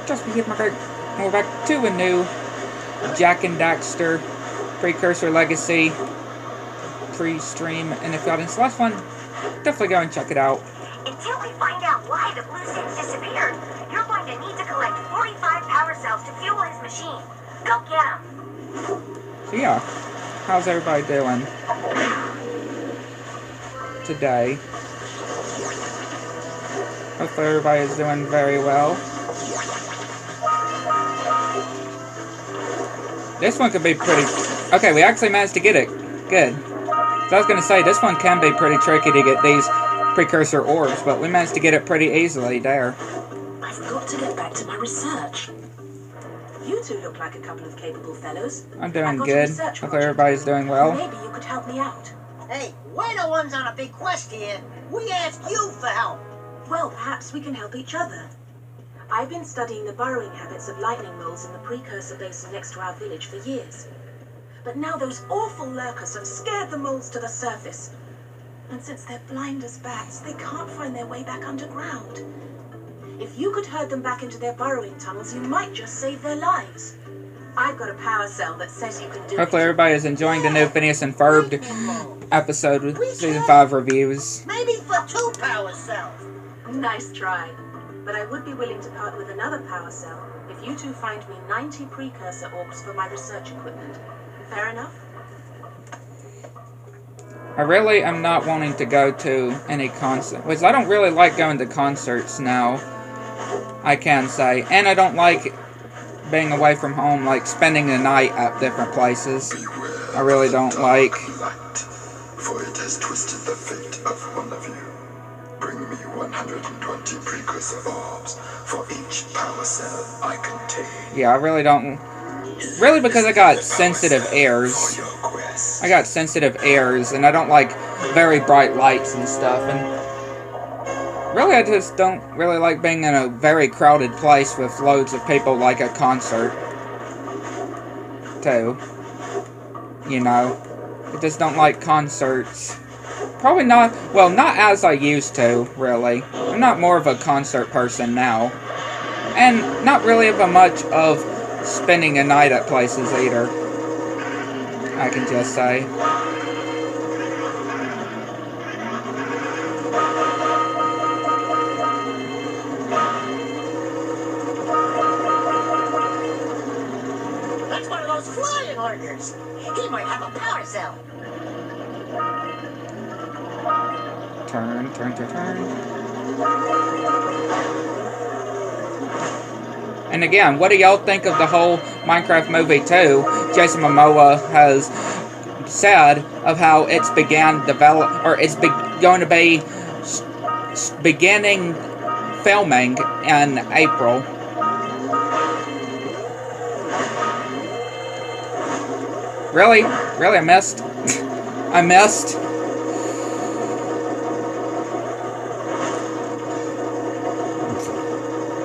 just be here, my guy. And we're back to a new Jak and Daxter Precursor Legacy pre-stream. And if y'all didn't see the last one, definitely go and check it out. Until we find out why the blue suits disappeared, you're going to need to collect 45 power cells to fuel his machine. Go get them. So yeah, how's everybody doing today? Hopefully everybody is doing very well. This one could be pretty... Okay, we actually managed to get it. Good. So I was going to say, this one can be pretty tricky to get these precursor orbs, but we managed to get it pretty easily there. I've got to get back to my research. You two look like a couple of capable fellows. I'm doing good. Hopefully everybody's doing well. Maybe you could help me out. Hey, we're the ones on a big quest here. We ask you for help. Well, perhaps we can help each other. I've been studying the burrowing habits of lightning moles in the Precursor basin next to our village for years. But now those awful lurkers have scared the moles to the surface. And since they're blind as bats, they can't find their way back underground. If you could herd them back into their burrowing tunnels, you might just save their lives. I've got a power cell that says you can do it. Hopefully everybody is enjoying the new Phineas and Ferb episode with Season 5 reviews. Maybe for 2 power cells. Nice try. But I would be willing to part with another power cell if you two find me 90 precursor orbs for my research equipment. Fair enough? I really am not wanting to go to any concert. Which I don't really like going to concerts now, I can say. And I don't like being away from home, like spending the night at different places. I really don't like. For it has twisted the fate of one of you. Bring me 120 precursor orbs for each power cell I contain. Yeah, I really don't. Really, because I got sensitive ears. I got sensitive ears, and I don't like very bright lights and stuff. And really, I just don't really like being in a very crowded place with loads of people, like a concert. Too. You know, I just don't like concerts. Probably not, well, not as I used to, really. I'm not more of a concert person now. And not really of a much of spending a night at places either. I can just say. That's one of those flying lurkers. He might have a power cell. Turn. And again, what do y'all think of the whole Minecraft movie too? Jason Momoa has said of how it's going to be beginning filming in April. Really? Really? I missed? I missed?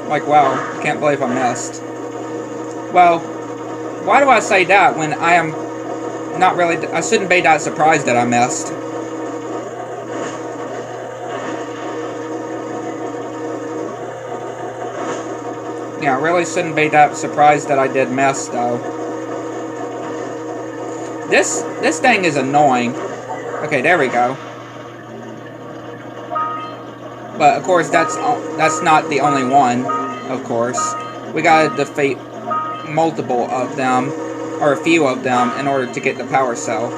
Like, wow, I can't believe I missed. Well, why do I say that when I am not really... I shouldn't be that surprised that I missed. Yeah, I really shouldn't be that surprised that I did miss, though. This thing is annoying. Okay, there we go. But, of course, that's not the only one, of course. We gotta defeat multiple of them, or a few of them, in order to get the power cell.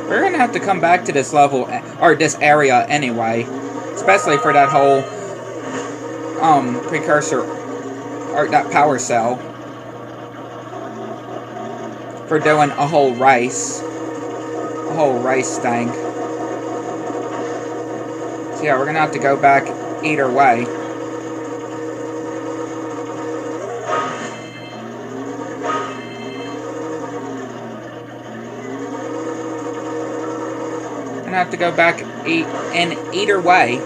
We're gonna have to come back to this level, or this area anyway. Especially for that whole, precursor, or that power cell. For doing a whole race. A whole race thing. So yeah, we're gonna have to go back either way. Gonna have to go back in either way.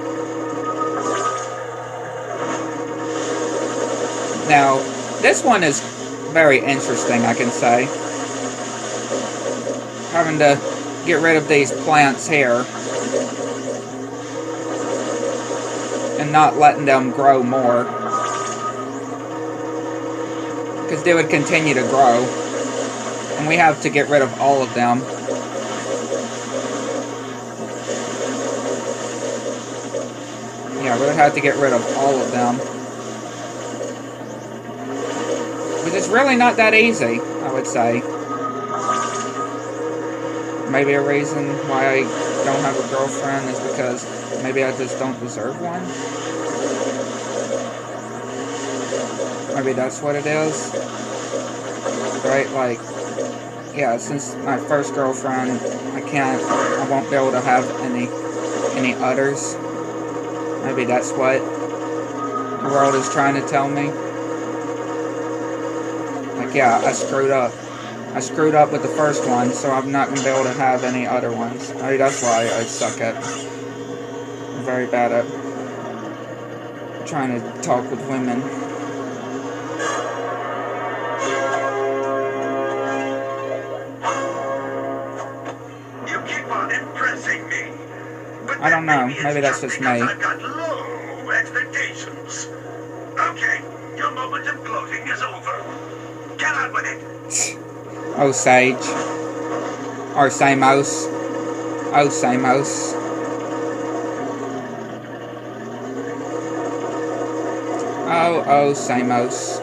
Now, this one is very interesting, I can say. Having to get rid of these plants here. and not letting them grow more. Because they would continue to grow. And we have to get rid of all of them. Yeah, we would have to get rid of all of them. Which is really not that easy, I would say. Maybe a reason why I don't have a girlfriend is because maybe I just don't deserve one. Maybe that's what it is. Right? Like, yeah, since my first girlfriend, I won't be able to have any others. Maybe that's what the world is trying to tell me. Like, yeah, I screwed up. I screwed up with the first one, so I'm not going to be able to have any other ones. I mean, that's why I suck at... I'm very bad at trying to talk with women. You keep on impressing me. But I don't know. maybe Maybe that's it's just because me. I've got low expectations. Okay, your moment of gloating is over. Get on with it. Oh, Sage. Or Samos. Oh, Samos. Oh, Samos.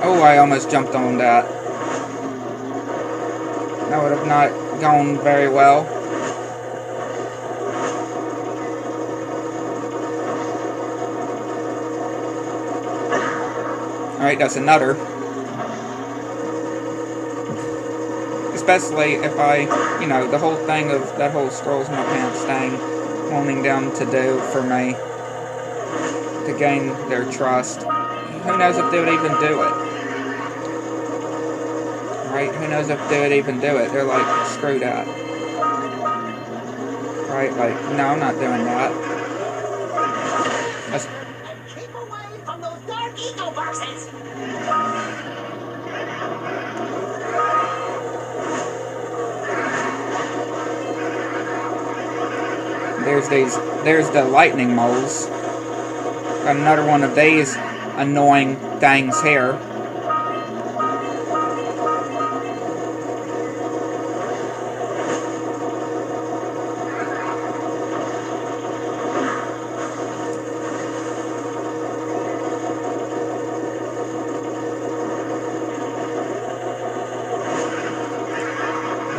Oh, I almost jumped on that. That would have not gone very well. Alright, that's another. Especially if I, you know, the whole thing of that whole Scrolls in My Pants thing, wanting them to do for me, to gain their trust. Who knows if they would even do it? Right? Who knows if they would even do it? They're like, screw that. Right? Like, no, I'm not doing that. That's... Keep away from those dark eco boxes. There's the lightning moles. Got another one of these annoying things here.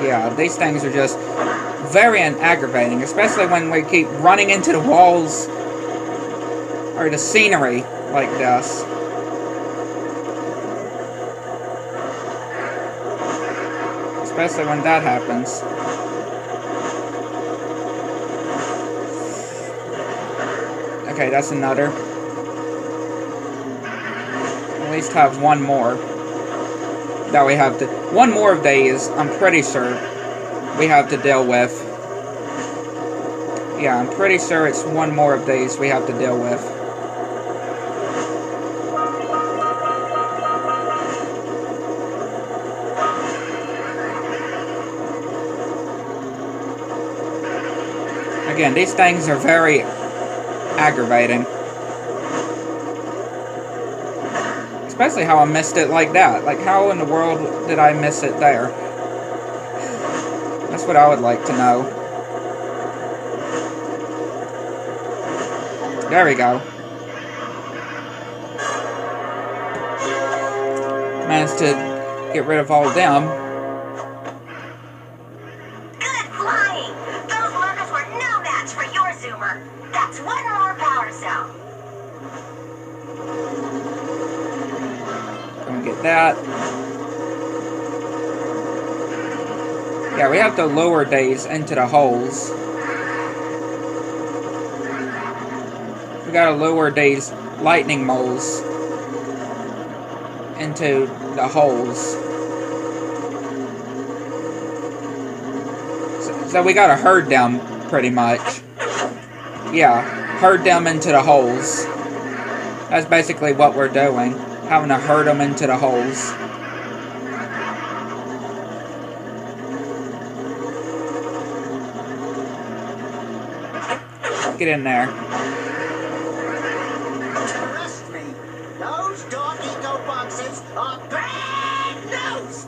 Yeah, these things are just very aggravating, especially when we keep running into the walls or the scenery like this. Especially when that happens. Okay, that's another. At least have one more. That we have to... One more of these, I'm pretty sure, we have to deal with. Yeah, I'm pretty sure it's one more of these we have to deal with. Again, these things are very aggravating. Especially how I missed it like that. Like, how in the world did I miss it there? That's what I would like to know. There we go. Managed to get rid of all of them. Good flying! Those lurkers were no match for your zoomer. That's one more power cell. Gonna get that. Yeah, we have to lower these into the holes. We gotta lower these lightning moles into the holes. So we gotta herd them, pretty much. Yeah, herd them into the holes. That's basically what we're doing. Having to herd them into the holes. Get in there. Trust me, those dog eco boxes are bad news.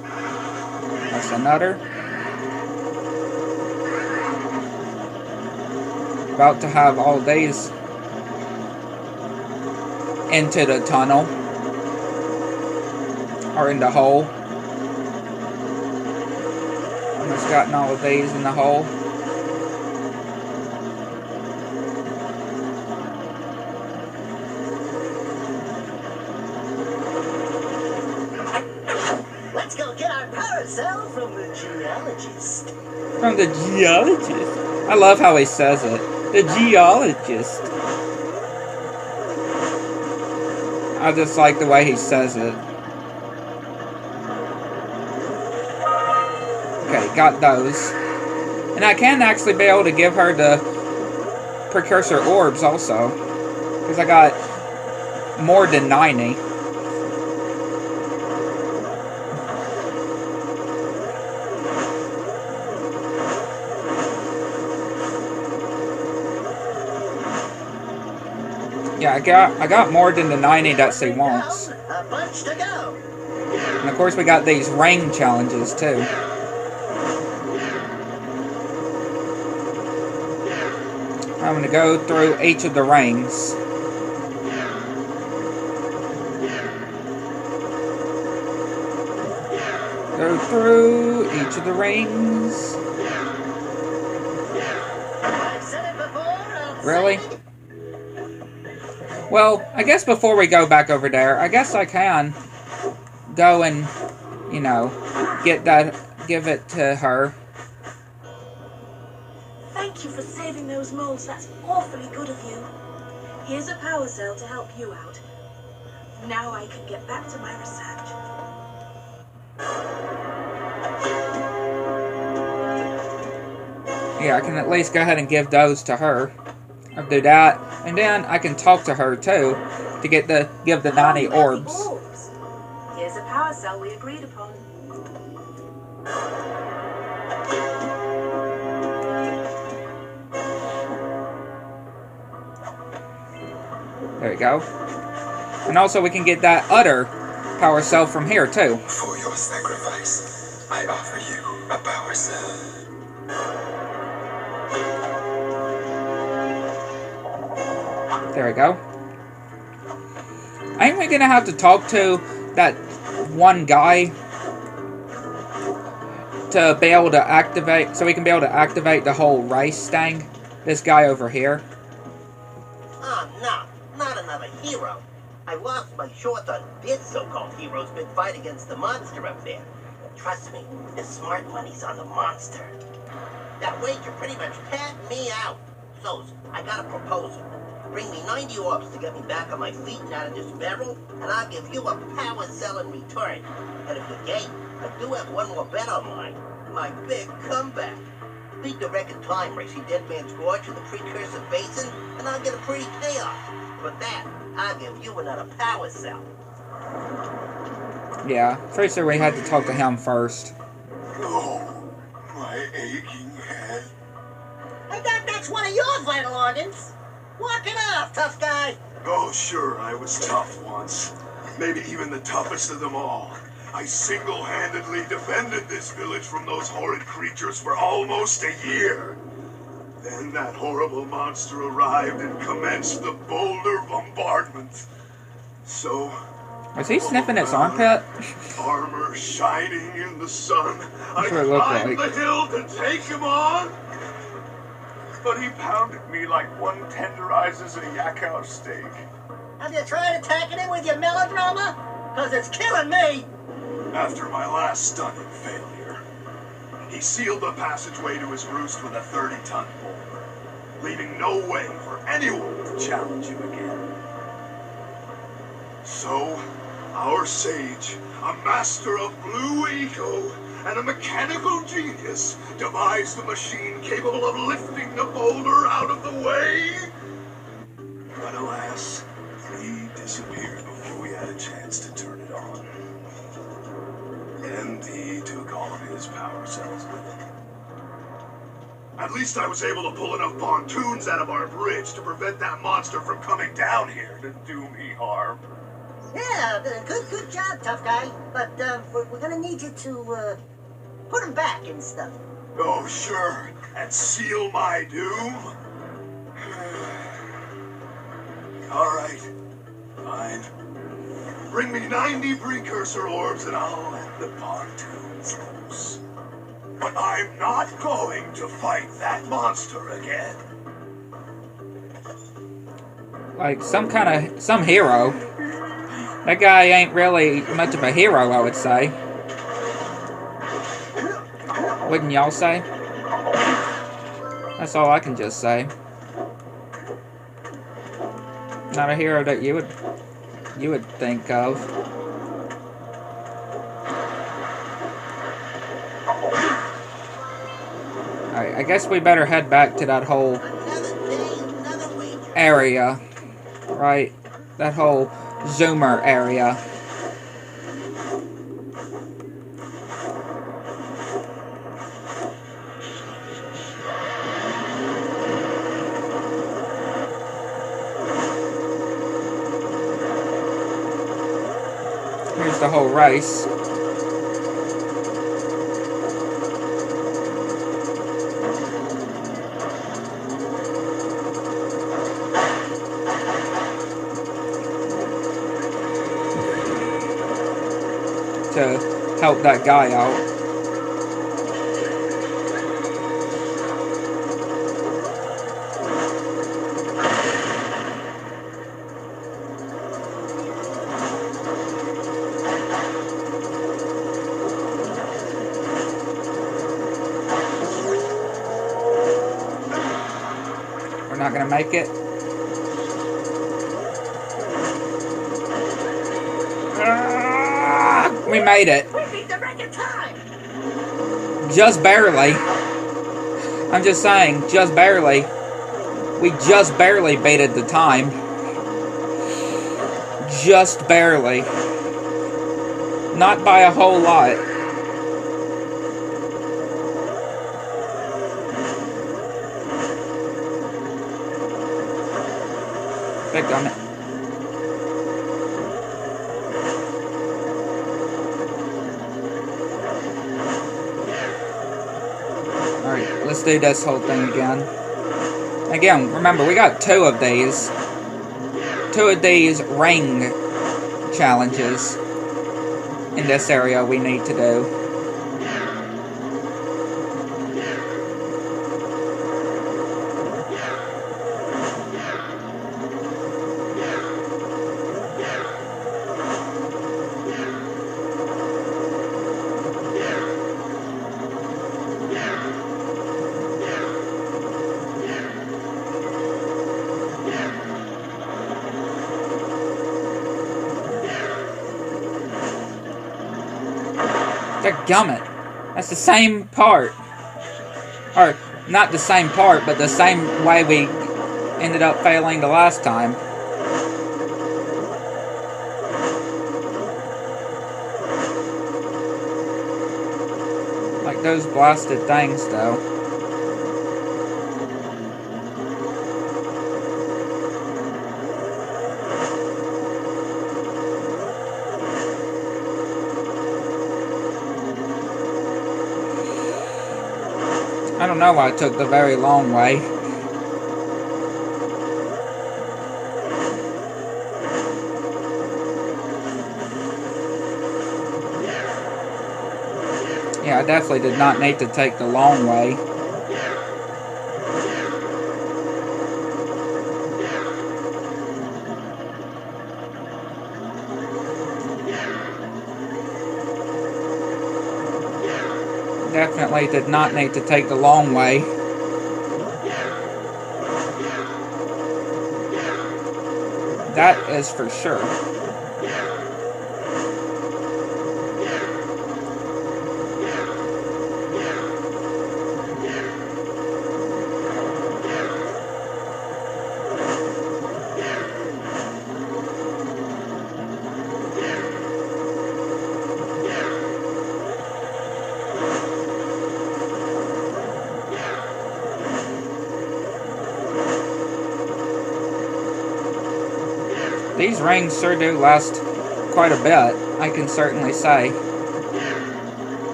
That's another. About to have all these into the tunnel. Or in the hole. Almost gotten all of these in the hole. Let's go get our power cell from the geologist. From the geologist. I love how he says it. The geologist. I just like the way he says it. Okay, got those. And I can actually be able to give her the Precursor orbs also. Because I got more than 90. Yeah, I got more than the 90 that she wants. A bunch to go. And of course we got these ring challenges too. I'm gonna go through each of the rings. Go through each of the rings. I've said it before, I'll Really? say it. Well, I guess before we go back over there, I guess I can go and, you know, get that, give it to her. Thank you for saving those moles. That's awfully good of you. Here's a power cell to help you out. Now I can get back to my research. Yeah, I can at least go ahead and give those to her. I'll do that, and then I can talk to her too to get the give the 90 orbs. Here's a power cell we agreed upon. There we go. And also we can get that other power cell from here too. For your sacrifice, I offer you a power cell. There we go. Ain't we gonna have to talk to that one guy to be able to activate, so we can be able to activate the whole race thing? This guy over here. Oh, no, not another hero. I lost my short on this so-called hero's big fight against the monster up there. Trust me, the smart money's on the monster. That wager pretty much tapped me out. So, I got a proposal. Bring me 90 orbs to get me back on my feet and out of this barrel, and I'll give you a power cell in return. And if you're game, I do have one more bet on mine. My big comeback. Beat the record time racing Dead Man's Gorge in the Precursor Basin, and I'll get a pretty payoff. For that, I'll give you another power cell. Yeah, pretty sure we had to talk to him first. Oh, my aching head. I thought that's one of your vital organs. Walk it off, tough guy. Oh, sure, I was tough once. Maybe even the toughest of them all. I single-handedly defended this village from those horrid creatures for almost a year. Then that horrible monster arrived and commenced the boulder bombardment. So... Was he sniffing its armpit? Armor shining in the sun, I That's what it looked climbed like. the hill to take him on. But he pounded me like one tenderizes a yakkow steak. Have you tried attacking him with your melodrama? Cause it's killing me. After my last stunning failure, he sealed the passageway to his roost with a 30-ton boulder, leaving no way for anyone to challenge him again. So, our sage, a master of blue eco and a mechanical genius, devised a machine capable of lifting the boulder out of the way. But alas, he disappeared before we had a chance to turn it on. And he took all of his power cells with him. At least I was able to pull enough pontoons out of our bridge to prevent that monster from coming down here to do me harm. Yeah, good job, tough guy. But we're gonna need you to put him back and stuff. Oh, sure. And seal my doom? All right. Fine. Bring me 90 precursor orbs and I'll let the pontoons loose. But I'm not going to fight that monster again. Like some hero. That guy ain't really much of a hero, I would say. Wouldn't y'all say? That's all I can just say. Not a hero that you would think of. Alright, I guess we better head back to that whole area. Right? That whole Zoomer area. Here's the whole race. To help that guy out. We're not gonna make it. We made it. We beat the record time. Just barely. I'm just saying, just barely. We just barely beated the time. Just barely. Not by a whole lot. Dadgummit. Alright, let's do this whole thing again. Again, remember, we got two of these ring challenges in this area we need to do. Dadgummit. That's the same part. Or, not the same part, but the same way we ended up failing the last time. Like those blasted things, though. I don't know why I took the very long way. Yeah, I definitely did not need to take the long way. Definitely did not need to take the long way. That is for sure. These rings sure do last quite a bit, I can certainly say.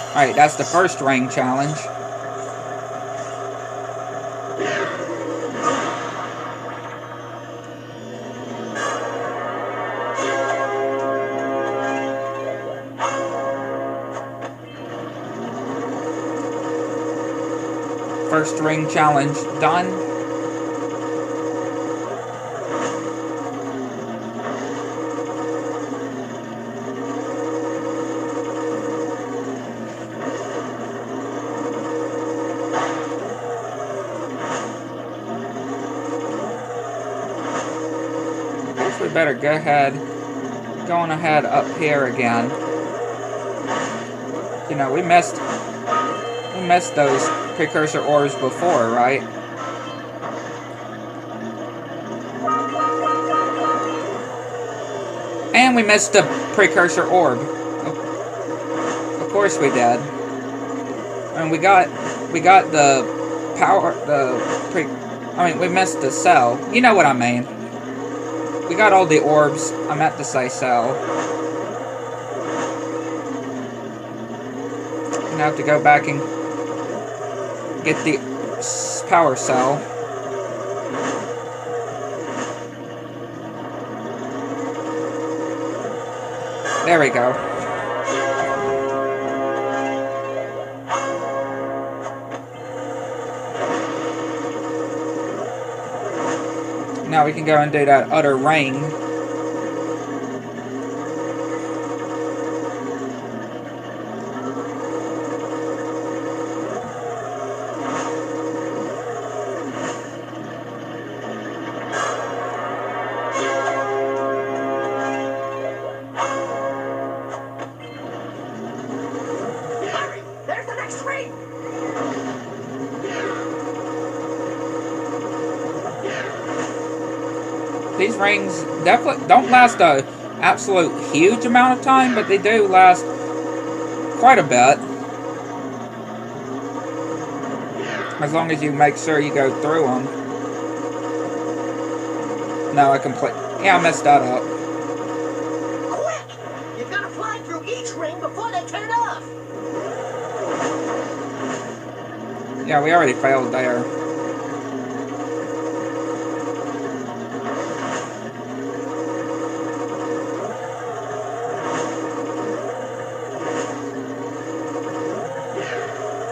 Alright, that's the first ring challenge. First ring challenge done. Guess we better go ahead, going ahead up here again. You know, we missed those precursor orbs before, right? And we missed the precursor orb. Of course we did. And we got the power, we missed the cell. You know what I mean. We got all the orbs. I meant to say cell. I have to go back and get the power cell. There we go. Now we can go and do that other ring. These rings definitely don't last a absolute huge amount of time, but they do last quite a bit. As long as you make sure you go through them. No, I messed that up. Quick! You've got to fly through each ring before they turn off! Yeah, we already failed there.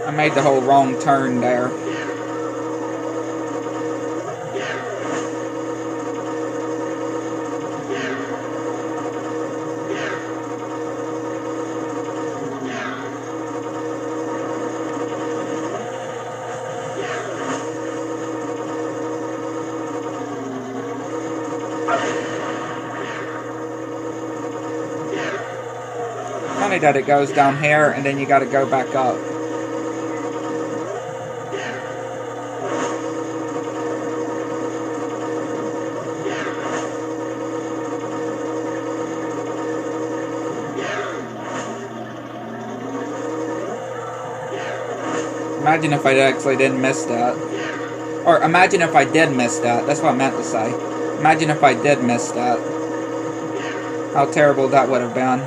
I made the whole wrong turn there. Funny that it goes down here and then you gotta go back up. Imagine if I actually didn't miss that. Or imagine if I did miss that. That's what I meant to say. Imagine if I did miss that. How terrible that would have been.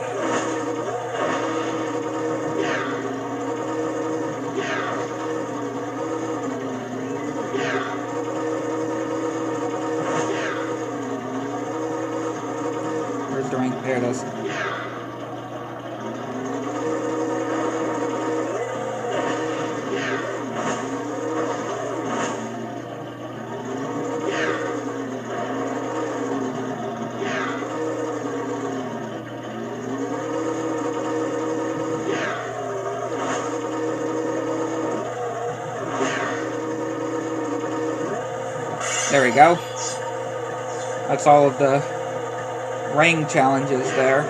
Where's the ring? There it is. There we go. That's all of the ring challenges there.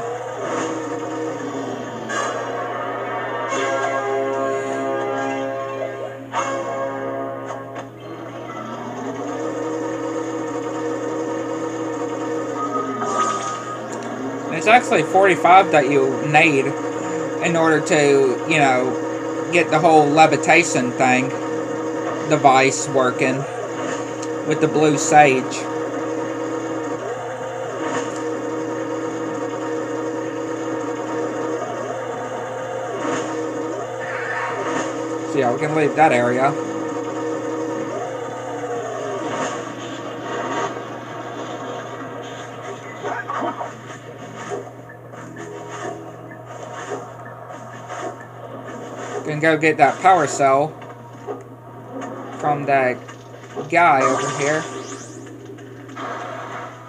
And it's actually 45 that you need in order to, you know, get the whole levitation thing device working. with the blue sage. So yeah, we can leave that area. We can go get that power cell from that guy over here.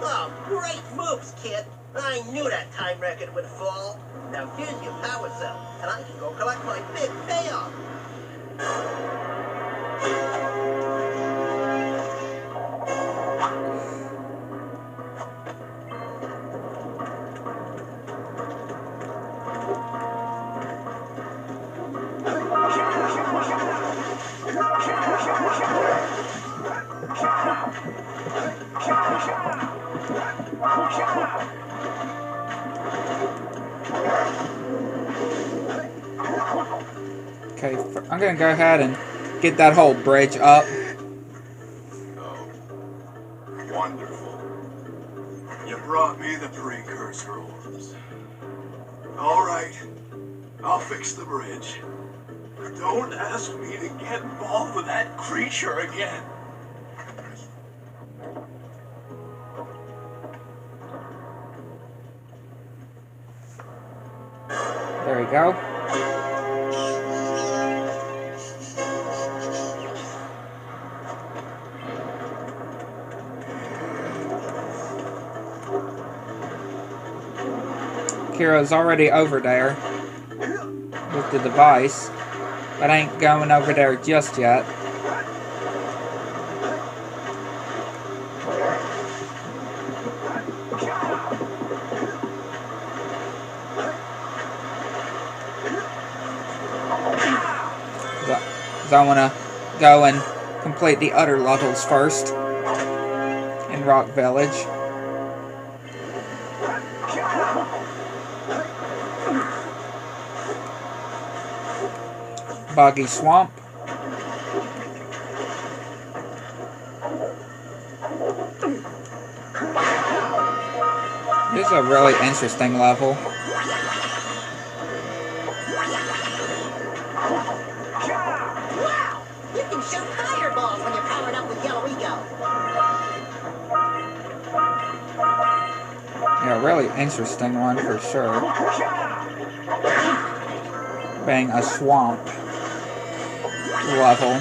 Oh, great moves, kid. I knew that time record would fall. Now here's your power cell, and I can go collect my big payoff. Okay, I'm gonna go ahead and get that whole bridge up. Oh, wonderful. You brought me the Precursor orbs. All right, I'll fix the bridge. But don't ask me to get involved with that creature again. There we go. Kira's already over there with the device, but ain't going over there just yet. So I want to go and complete the other levels first in Rock Village. Boggy Swamp. This is a really interesting level. Wow! You can shoot fireballs when you're powered up with Yellow Ego. Yeah, really interesting one for sure. Being a swamp level.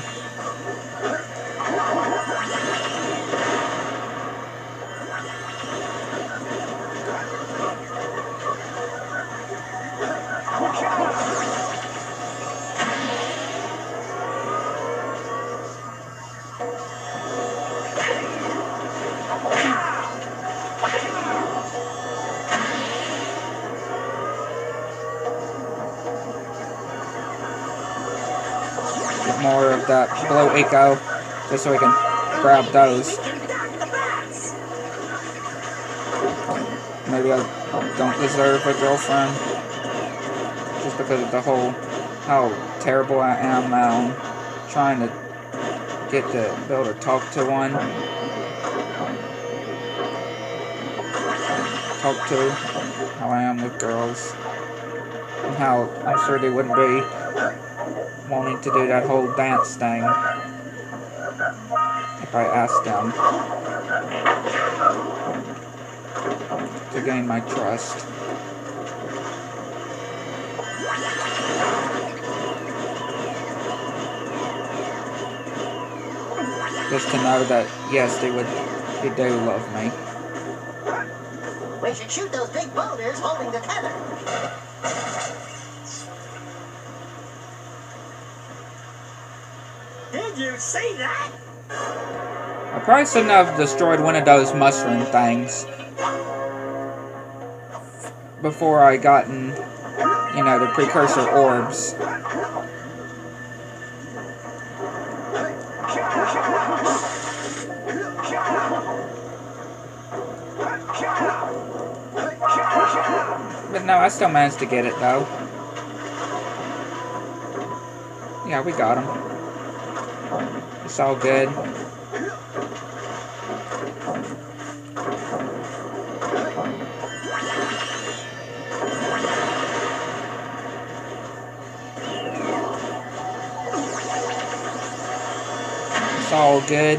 Get more of that blue eco, just so we can grab those. Maybe I don't deserve a girlfriend, just because of the whole, how terrible I am now, trying to get to be able to talk to one. Talk to how I am with girls, and how I'm sure they wouldn't be wanting to do that whole dance thing if I asked them to gain my trust. Just to know that, yes, they do love me. We should shoot those big boulders holding the tether. Did you see that? I probably shouldn't have destroyed one of those mushroom things before I gotten, you know, the Precursor orbs. But no, I still managed to get it though. Yeah, we got him. It's all good. It's all good.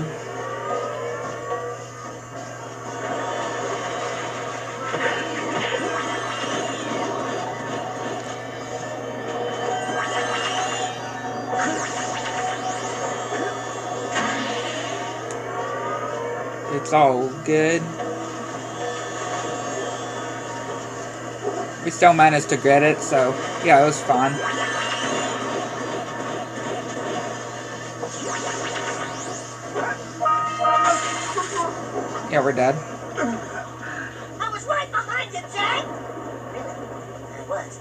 It's all good. We still managed to get it, so yeah, it was fun. Yeah, we're dead. I was right behind you, Jack! Really? I was.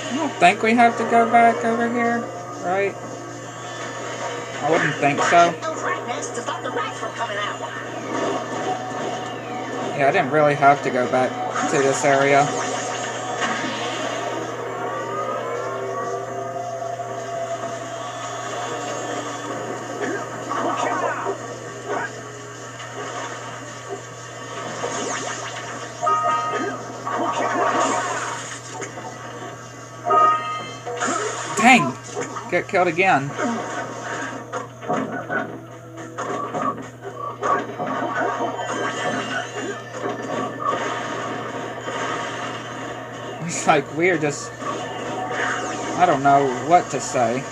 I don't think we have to go back over here, right? I wouldn't think so. Those rat nests to stop the rats from coming out. Yeah, I didn't really have to go back to this area. Dang! Get killed again. It's like we're just... I don't know what to say.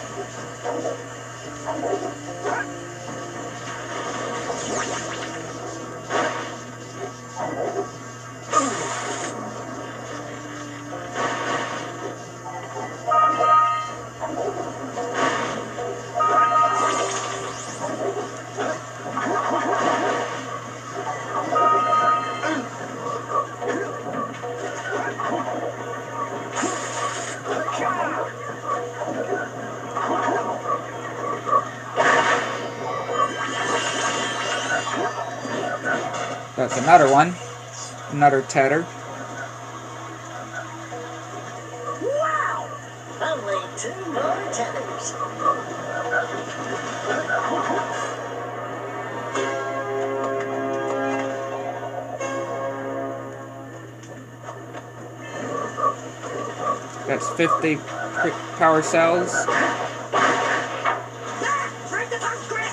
That's another one. Another tatter. Wow! Only 2 more tethers. That's 50 power cells. Break the first grip!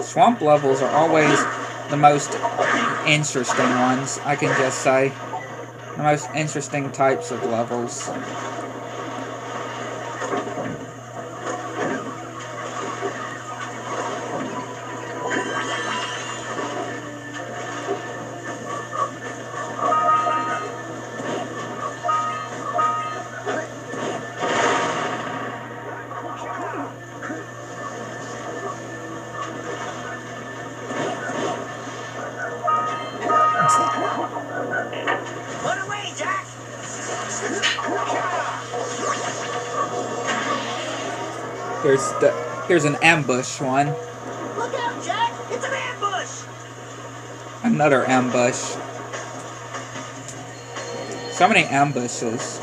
Swamp levels are always the most interesting ones, I can just say. The most interesting types of levels. Put away, Jack! Here's an ambush one. Look out, Jack! It's an ambush! Another ambush. So many ambushes.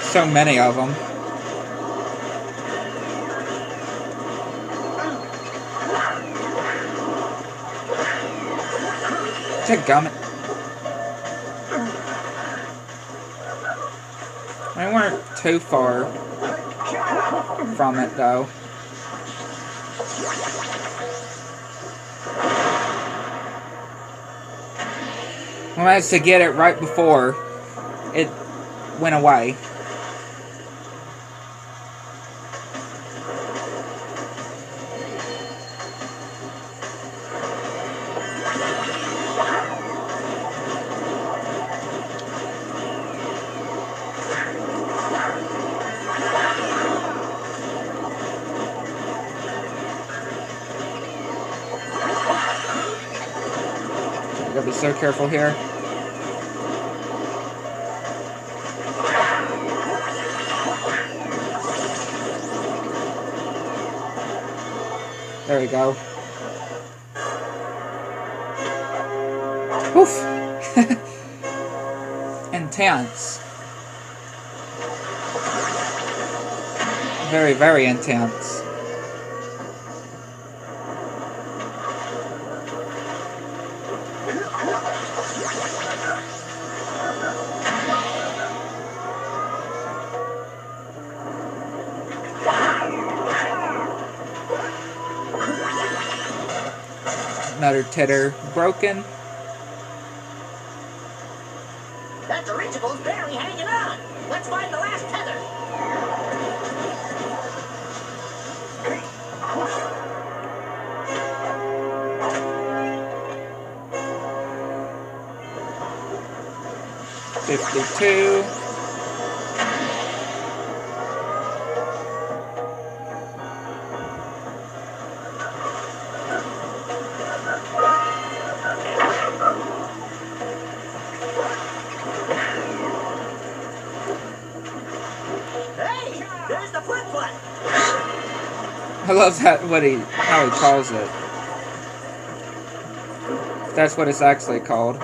So many of them. Gummit. We weren't too far from it though. We managed to get it right before it went away. be so careful here. There we go. Oof. Intense. Very, very intense. Another tether broken. That dirigible's barely hanging on. Let's find the last tether. $52. Hey, there's the flip-flop. I love that how he calls it. That's what it's actually called.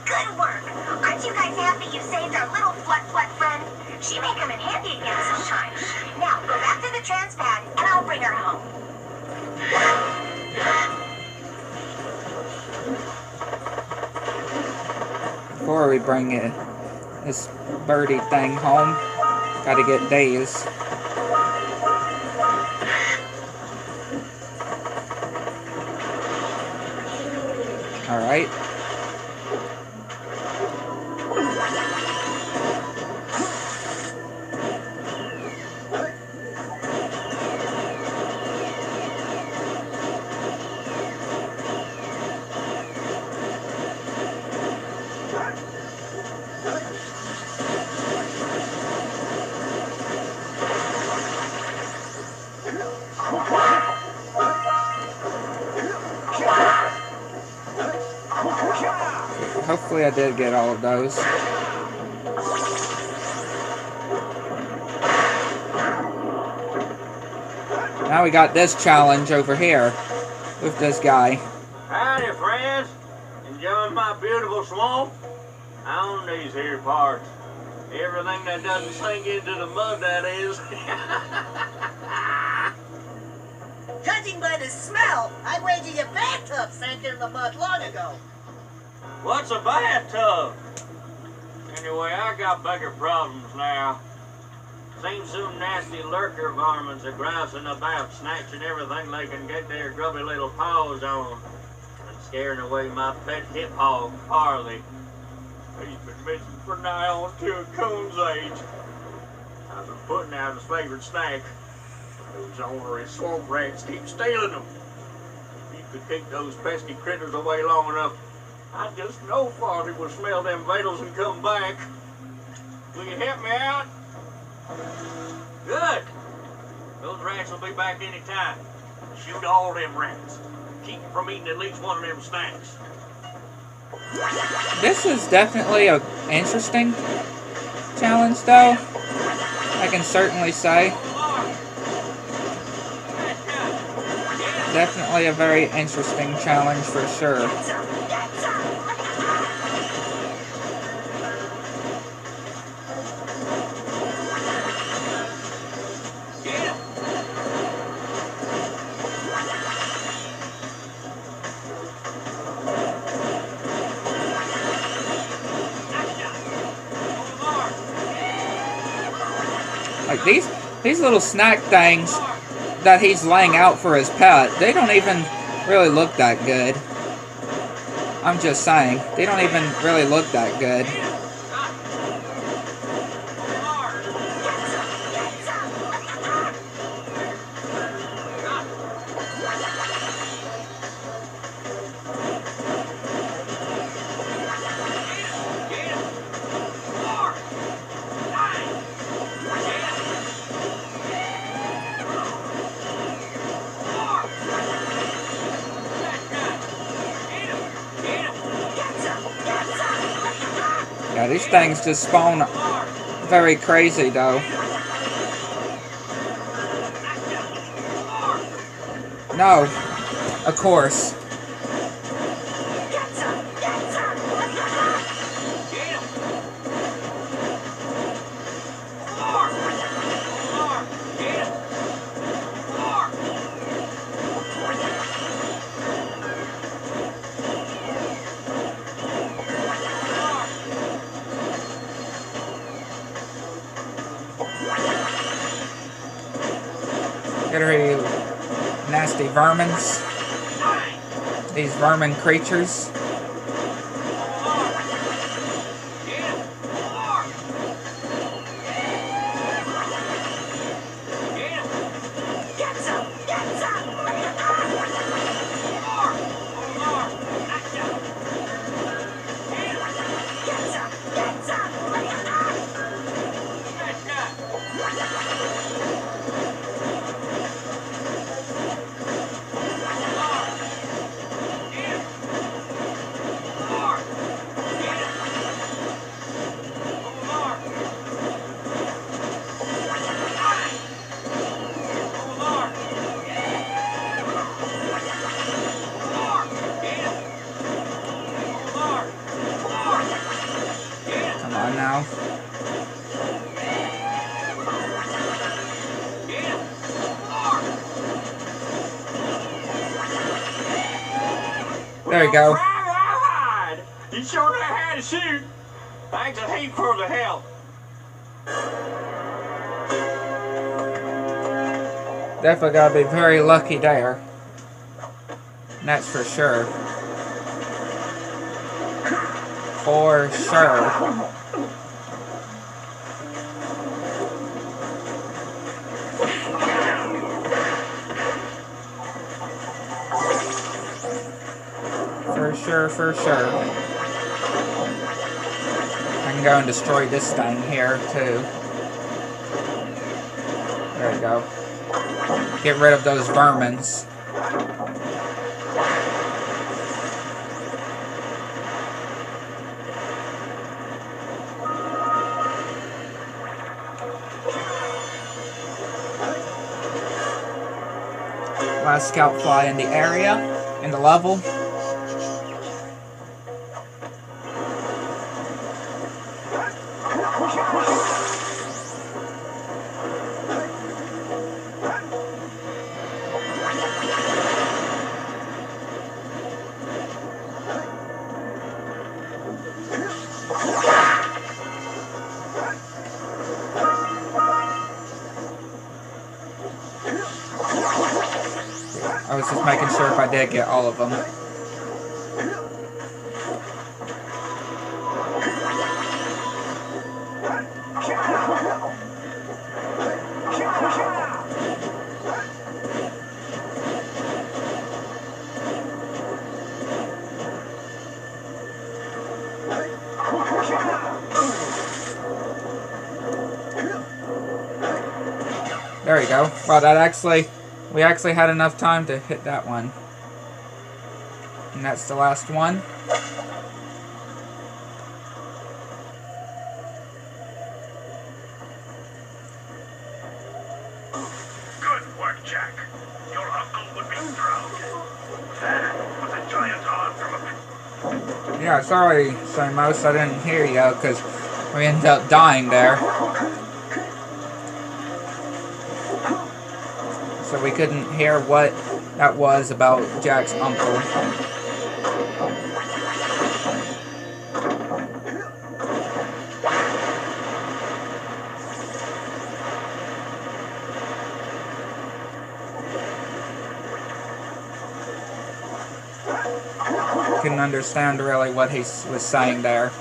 Good work. Aren't you guys happy you saved our little flut friend? She may come in handy again sometime. Now, go back to the trans pad, and I'll bring her home. Before we bring this birdie thing home, gotta get Days. Alright. Hopefully I did get all of those. Now we got this challenge over here with this guy. Howdy, friends. Enjoying my beautiful swamp? I own these here parts. Everything that doesn't sink into the mud, that is. Judging by the smell, I'd wager your bathtub sank in the mud long ago. What's a bathtub? Anyway, I got bigger problems now. Seems some nasty lurker varmints are grousing about, snatching everything they can get their grubby little paws on, and scaring away my pet hip hog, Harley. He's been missing for nigh on to a coon's age. I've been putting out his favorite snack. Those ornery swamp rats keep stealing them. If you could keep those pesky critters away long enough, I just know Farty will smell them vitals and come back. Will you help me out? Good. Those rats will be back any time. Shoot all them rats. Keep them from eating at least one of them snacks. This is definitely an interesting challenge, though. I can certainly say. Definitely a very interesting challenge for sure. Like these little snack things that he's laying out for his pet, they don't even really look that good. I'm just saying, they don't even really look that good. these things just spawn very crazy, though. No, of course. Get rid of you nasty vermins. These vermin creatures. Now. There you go. You sure know how to shoot. Thanks a heap for the help. Definitely gotta be very lucky there. That's for sure. For sure. For sure. I can go and destroy this thing here, too. There you go. Get rid of those vermins. Last scout fly in the area, in the level. I was just making sure if I did get all of them. There you go. Wow, we actually had enough time to hit that one. And that's the last one. Good work, Jack. Your uncle would be proud. That was a giant arm from a... Yeah, sorry, Simos, I didn't hear you because we ended up dying there. So we couldn't hear what that was about Jack's uncle. Couldn't understand really what he was saying there.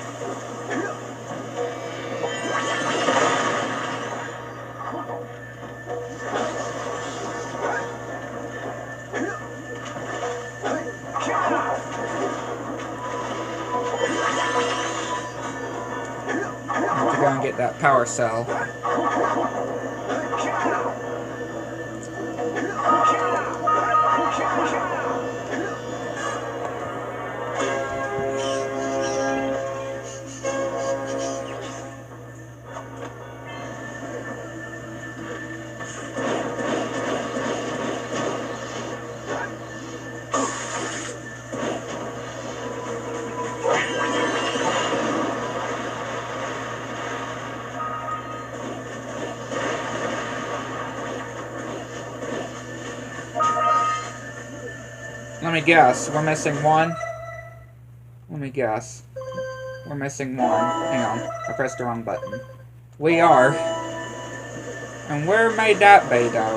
Have to go and get that power cell. Let me guess. We're missing one? Let me guess. We're missing one. Hang on. I pressed the wrong button. We are. And where may that be, though?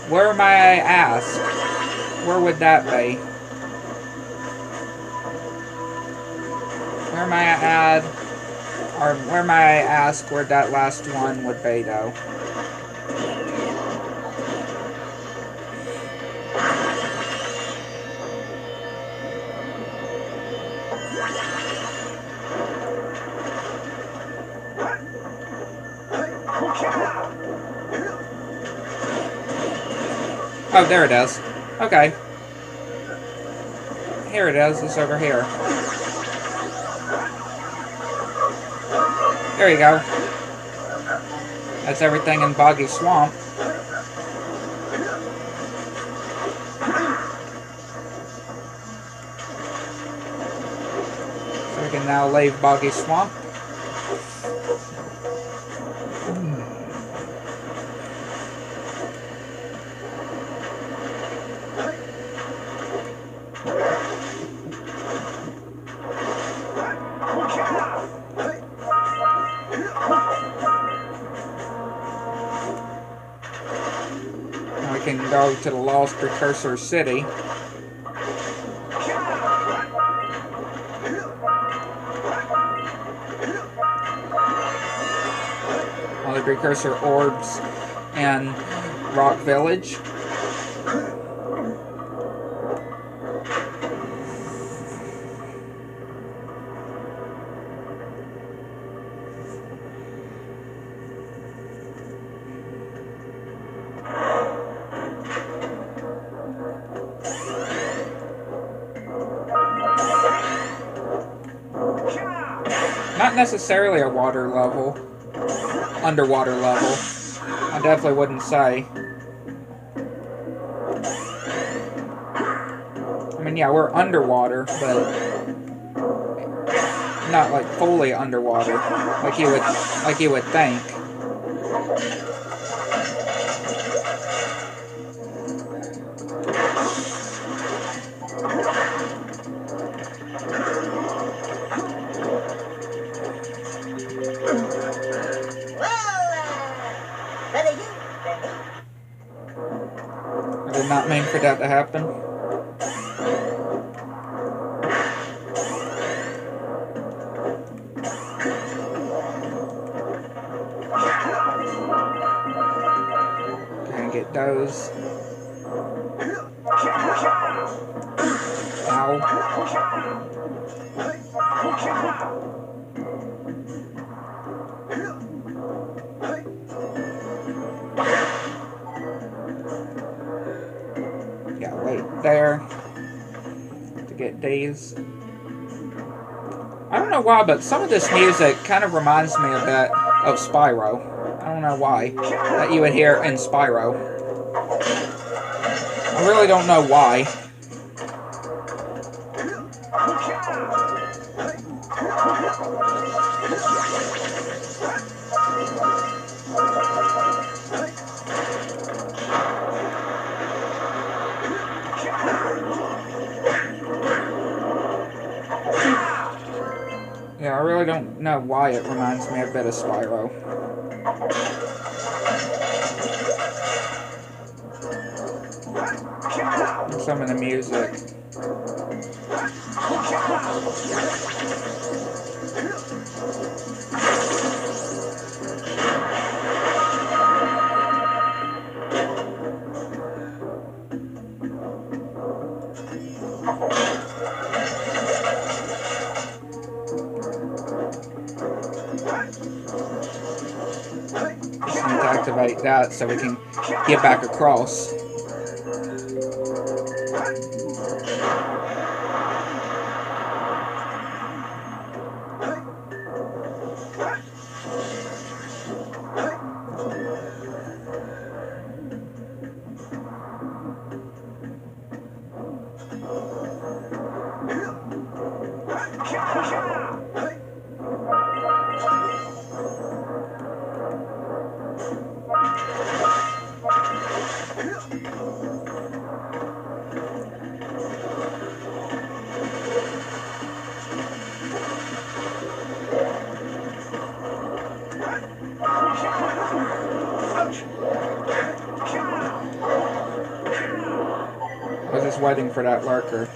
Where may I ask? Where would that be? Where may I add? Or where may I ask where that last one would be, though? Oh, there it is. Okay. Here it is. It's over here. There you go. That's everything in Boggy Swamp. So we can now leave Boggy Swamp. Can go to the Lost Precursor City. All the Precursor orbs and Rock Village. Not necessarily a water level. Underwater level. I definitely wouldn't say. I mean, yeah, we're underwater, but not like fully underwater, like you would think. I did not mean for that to happen. Gonna get those. Ow. Yeah, wait there to get these. I don't know why, but some of this music kind of reminds me a bit of Spyro. I don't know why. That you would hear in Spyro. I really don't know why. Yeah, I really don't know why it reminds me a bit of Spyro. And some of the music. Just need to activate that so we can get back across. I was just waiting for that lurker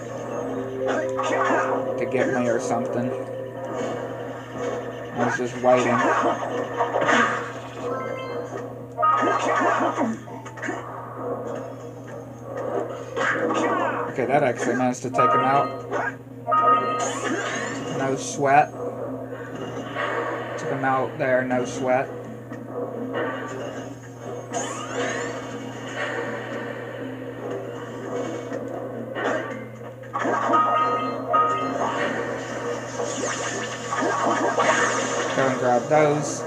to get me or something. I was just waiting. Okay, that actually managed to take him out. No sweat. Took him out there, no sweat. Go and grab those.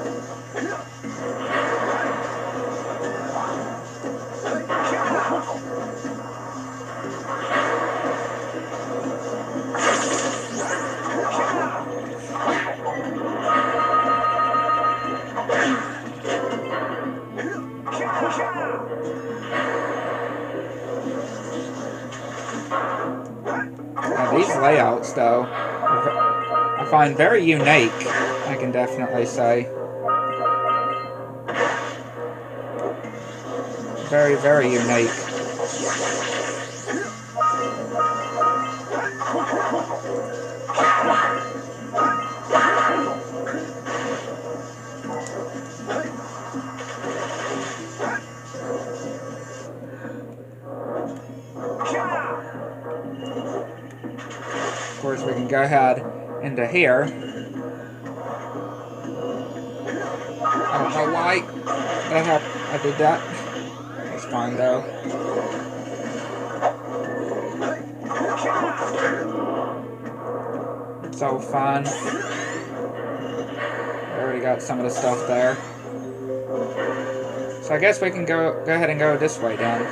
Now these layouts, though, I find very unique, I can definitely say. Very, very unique. Of course, we can go ahead into here. I don't know why I did that. It's fine though. It's all fine. I already got some of the stuff there. So I guess we can go ahead and go this way then.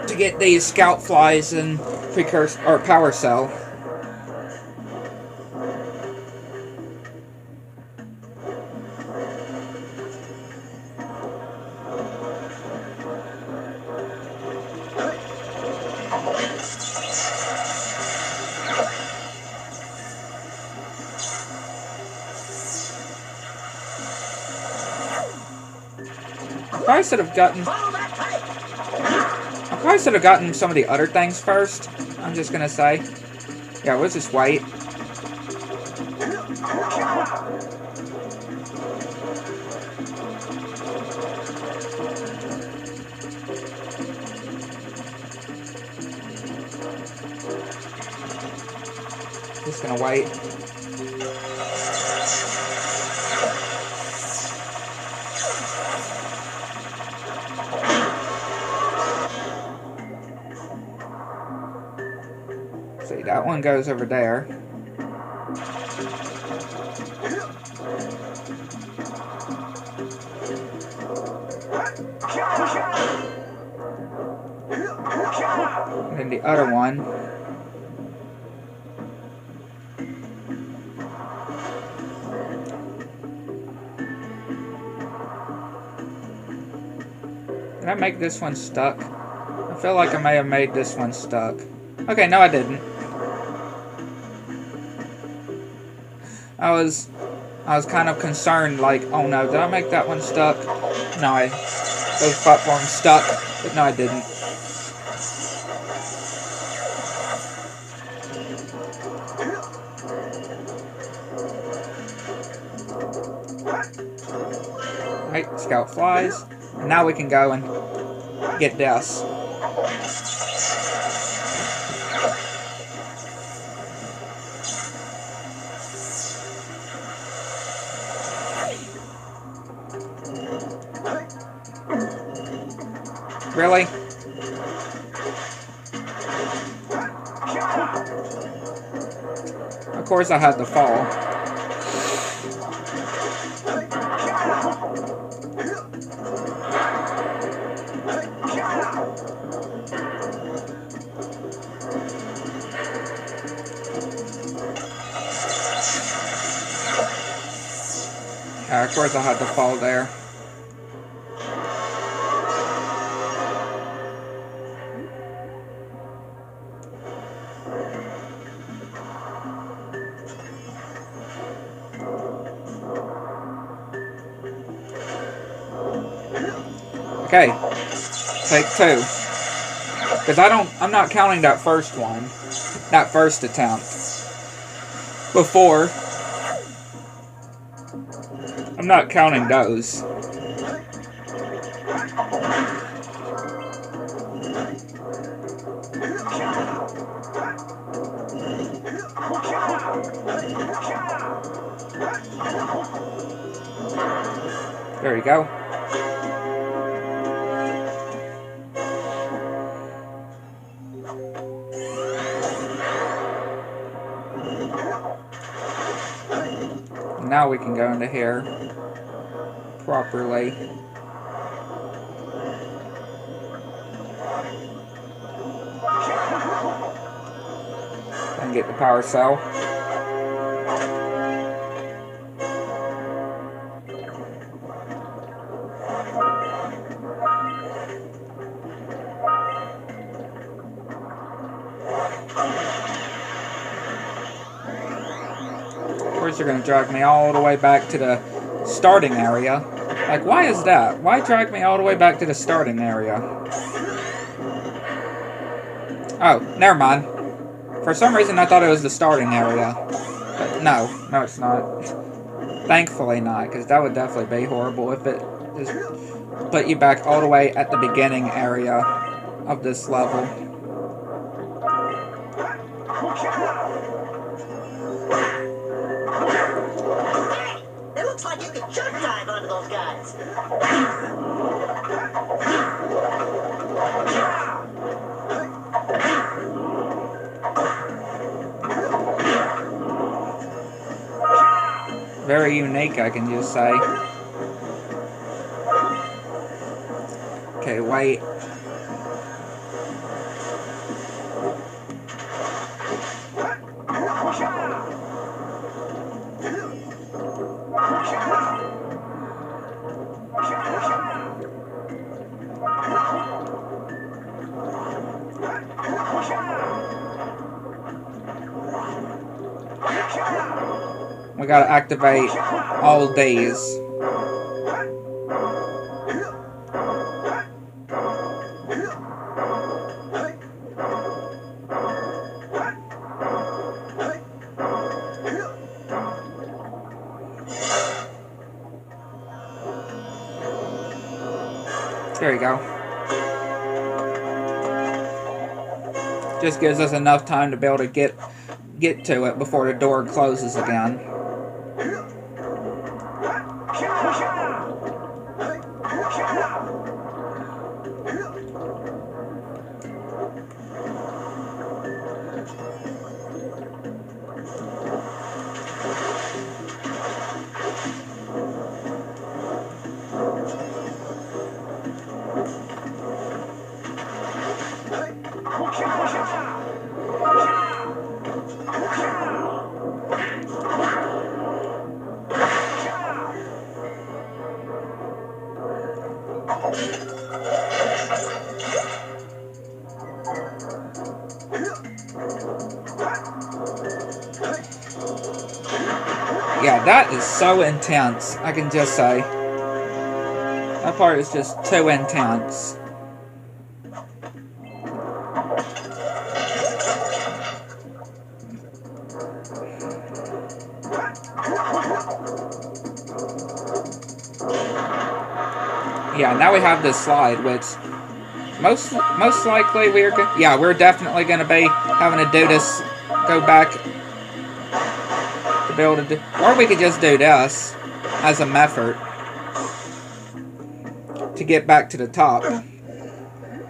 To get these scout flies and precursor or power cell. I probably should have gotten some of the other things first. I'm just gonna say. Yeah, we'll just wait. Just gonna wait. See, that one goes over there. And then the other one. Did I make this one stuck? I feel like I may have made this one stuck. Okay, no I didn't. I was kind of concerned, like, oh no, did I make that one stuck? No, those platforms stuck, but no I didn't. Right, scout flies. And now we can go and get this. Really? Of course I had to fall. Of course I had to fall there. Okay. Take 2. Because I'm not counting that first one. That first attempt. Before. I'm not counting those. There you go. Now we can go into here properly. And get the power cell. You're gonna drag me all the way back to the starting area. Like, why is that? Why drag me all the way back to the starting area? Oh, never mind. For some reason I thought it was the starting area. But no, it's not. Thankfully not, because that would definitely be horrible if it just put you back all the way at the beginning area of this level. It looks like you can jump dive onto those guys. Very unique, I can just say. Okay, wait. We gotta activate all these. There you go. Just gives us enough time to be able to get to it before the door closes again. Yeah, that is so intense, I can just say. That part is just too intense. Yeah, now we have this slide, which most likely we're definitely going to be having to do this, go back to be able to do, or we could just do this as a method to get back to the top.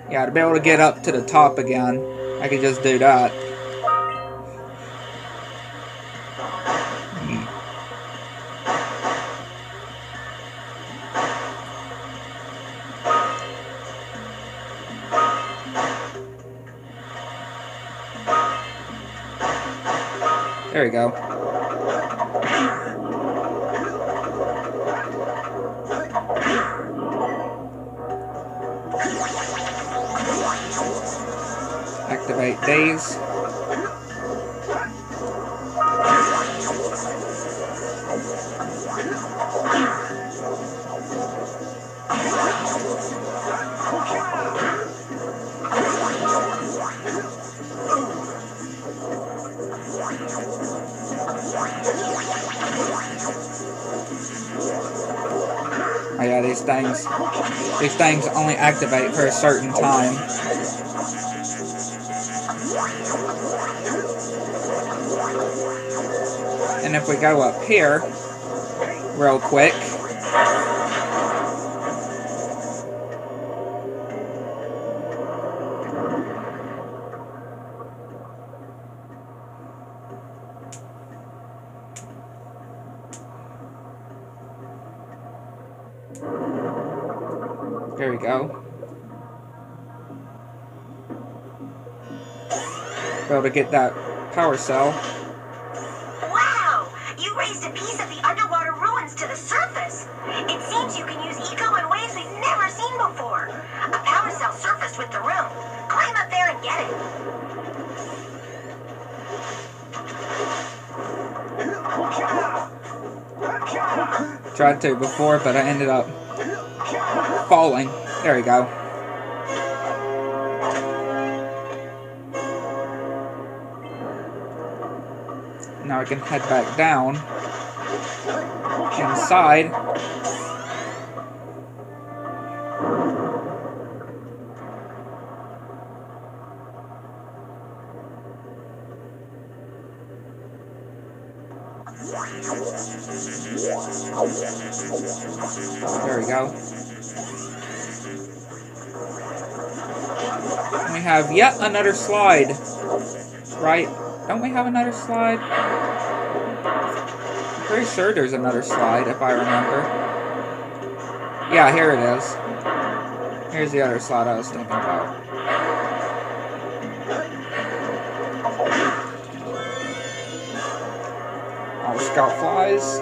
Yeah, to be able to get up to the top again, I could just do that. There we go. Activate these. Oh yeah, these things only activate for a certain time. And if we go up here, real quick, there we go. Be able to get that power cell. Wow! You raised a piece of the underwater ruins to the surface. It seems you can use eco in ways we've never seen before. A power cell surfaced with the room. Climb up there and get it. Tried to before, but I ended up falling. There we go. Now I can head back down inside. There we go. We have yet another slide. Right? Don't we have another slide? I'm pretty sure there's another slide, if I remember. Yeah, here it is. Here's the other slide I was thinking about. All scout flies.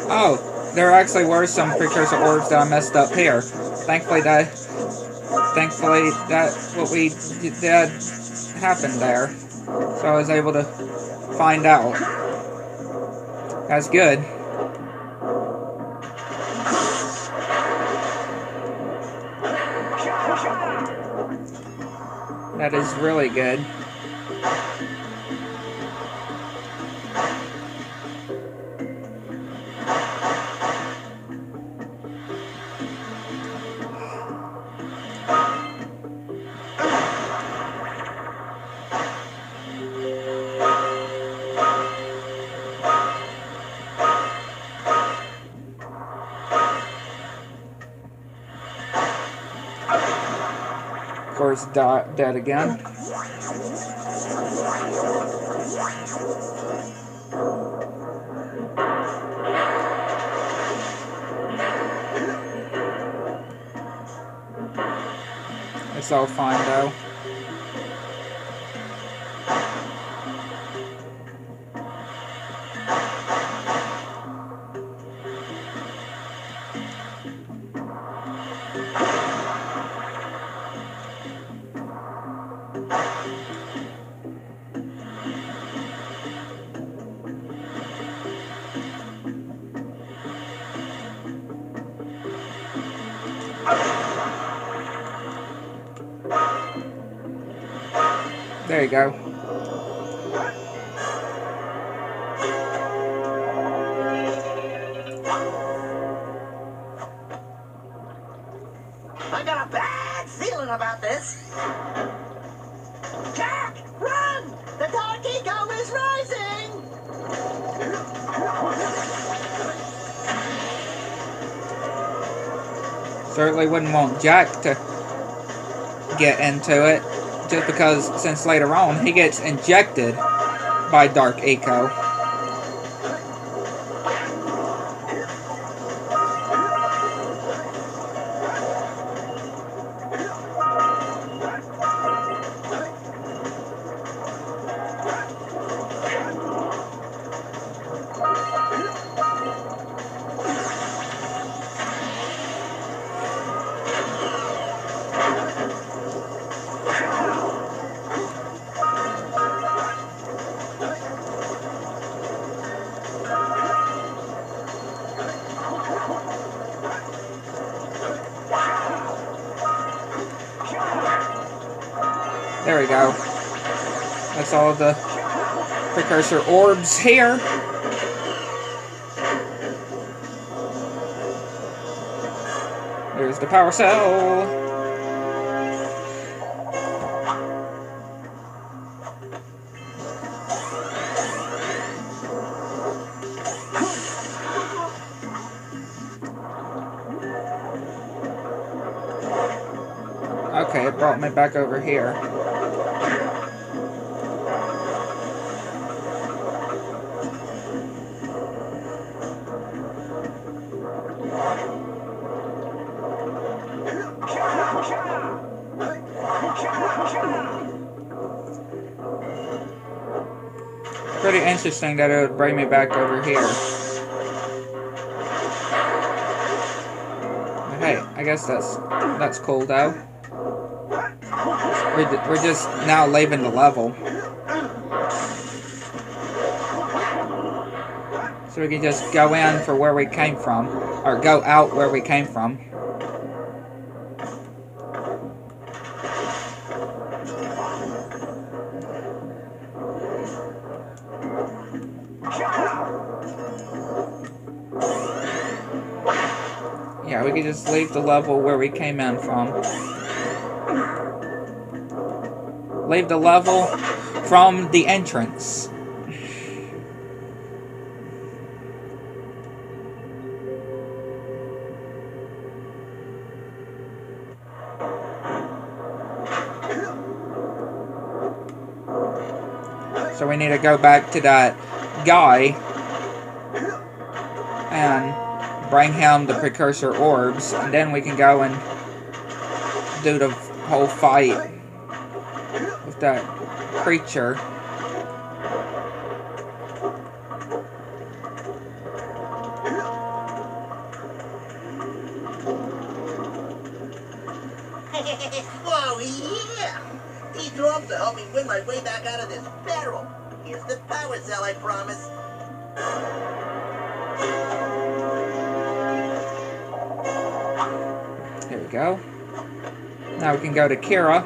Oh, there actually were some precursor orbs that I messed up here. Thankfully that what we did happened there. So I was able to find out. That's good. That is really good. Of course, dead again. It's all fine though. There you go. I got a bad feeling about this. Jack, run! The dark eco is rising! Certainly wouldn't want Jack to get into it, just because since later on he gets injected by Dark Eco. there we go. That's all the Precursor orbs here. There's the power cell. Okay, it brought me back over here. Pretty interesting that it would bring me back over here. But hey, I guess that's cool though. We're just now leaving the level. So we can just go in for where we came from. Or go out where we came from. Yeah, we can just leave the level where we came in from. Leave the level from the entrance. So we need to go back to that guy and bring him the Precursor orbs, and then we can go and do the whole fight with that creature. Whoa, yeah! These orbs will help me win my way back out of this barrel. Here's the power cell, I promise. There we go. Now we can go to Kira.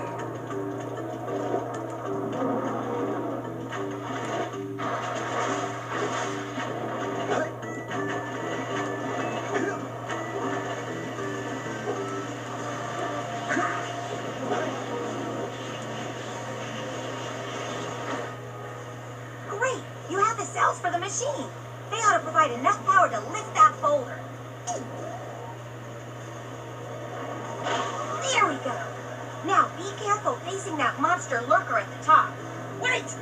Great! You have the cells for the machine. They ought to provide enough power to lift that boulder. There we go. Now be careful facing that monster lurker at the top. Wait!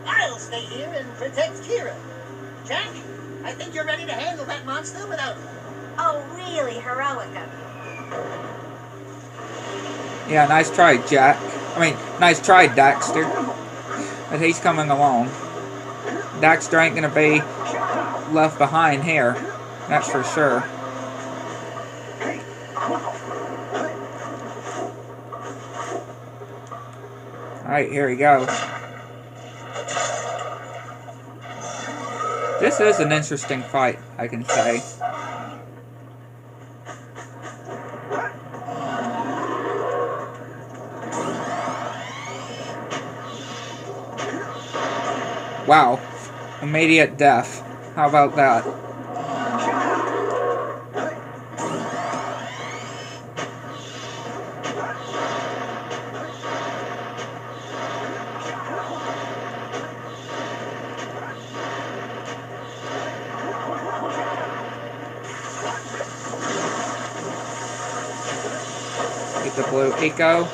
I'll stay here and protect Kira. Jack, I think you're ready to handle that monster without... Oh, really heroic of you. Yeah, nice try, Jack. I mean, nice try, Daxter. But he's coming along. Daxter ain't gonna be left behind here. That's for sure. Alright, here we go. This is an interesting fight, I can say. Wow. Immediate death. How about that? Get the blue eco.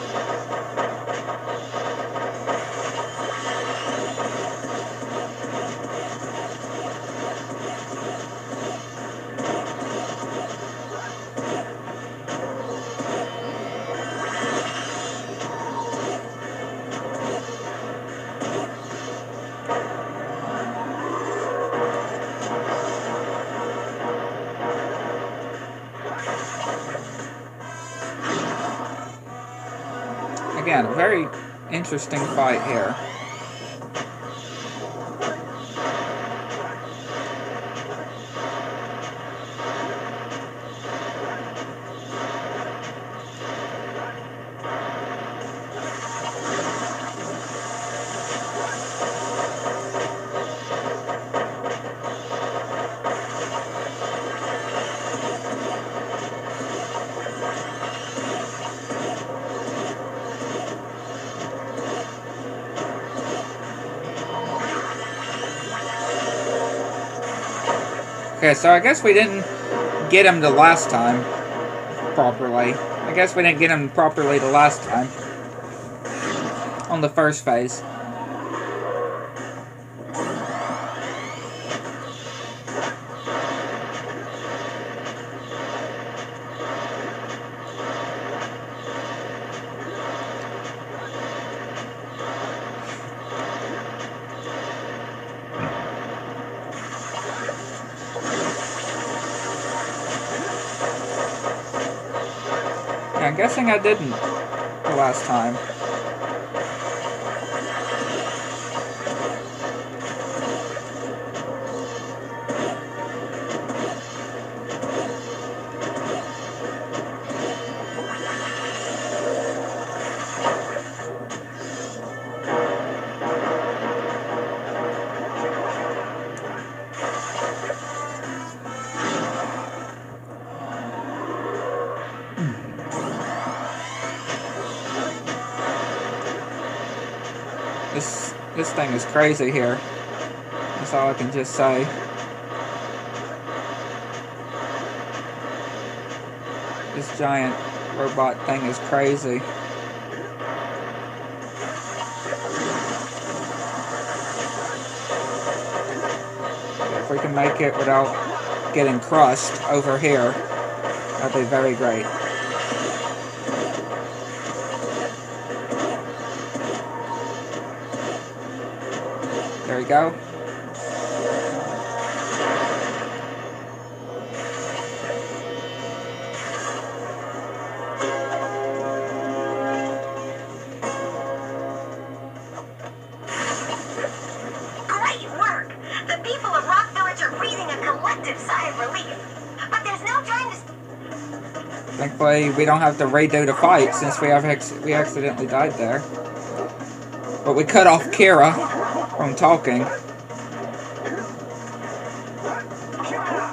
Again, a very interesting fight here. Okay, so I guess we didn't get him the last time properly. I guess we didn't get him properly the last time on the first phase. I'm guessing I didn't the last time. This thing is crazy here. That's all I can just say. This giant robot thing is crazy. If we can make it without getting crushed over here, that'd be very great. There we go. Great work! The people of Rock Village are breathing a collective sigh of relief. But there's no time to... Thankfully, we don't have to redo the fight since we accidentally died there. But we cut off Kira from talking.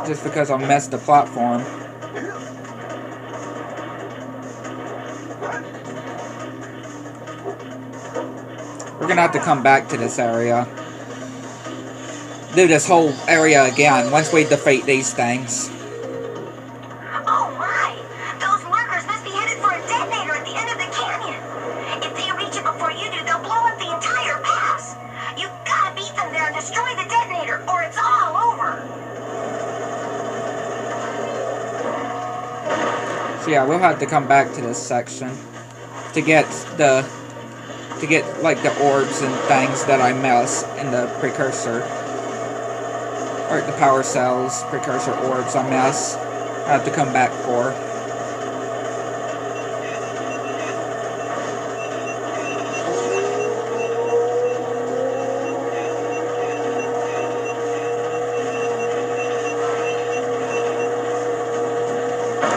Just because I messed the platform. We're gonna have to come back to this area. Do this whole area again once we defeat these things. Oh my! Those lurkers must be headed for a detonator at the end of the canyon. If they reach it before you do, they'll blow up the entire pass. You gotta beat them there and destroy the detonator, or it's all over. So yeah, we'll have to come back to this section to get like the orbs and things that I miss in the Precursor. Or the power cells, Precursor orbs I miss. I have to come back for.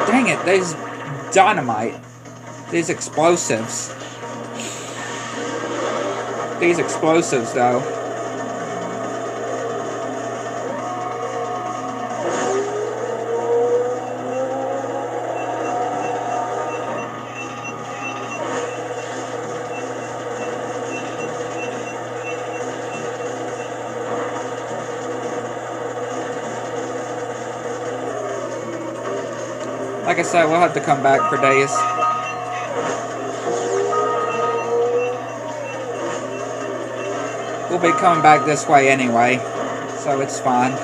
Dang it, there's dynamite. These explosives. These explosives, though. Like I said, we'll have to come back for days. We'll be coming back this way anyway, so it's fine.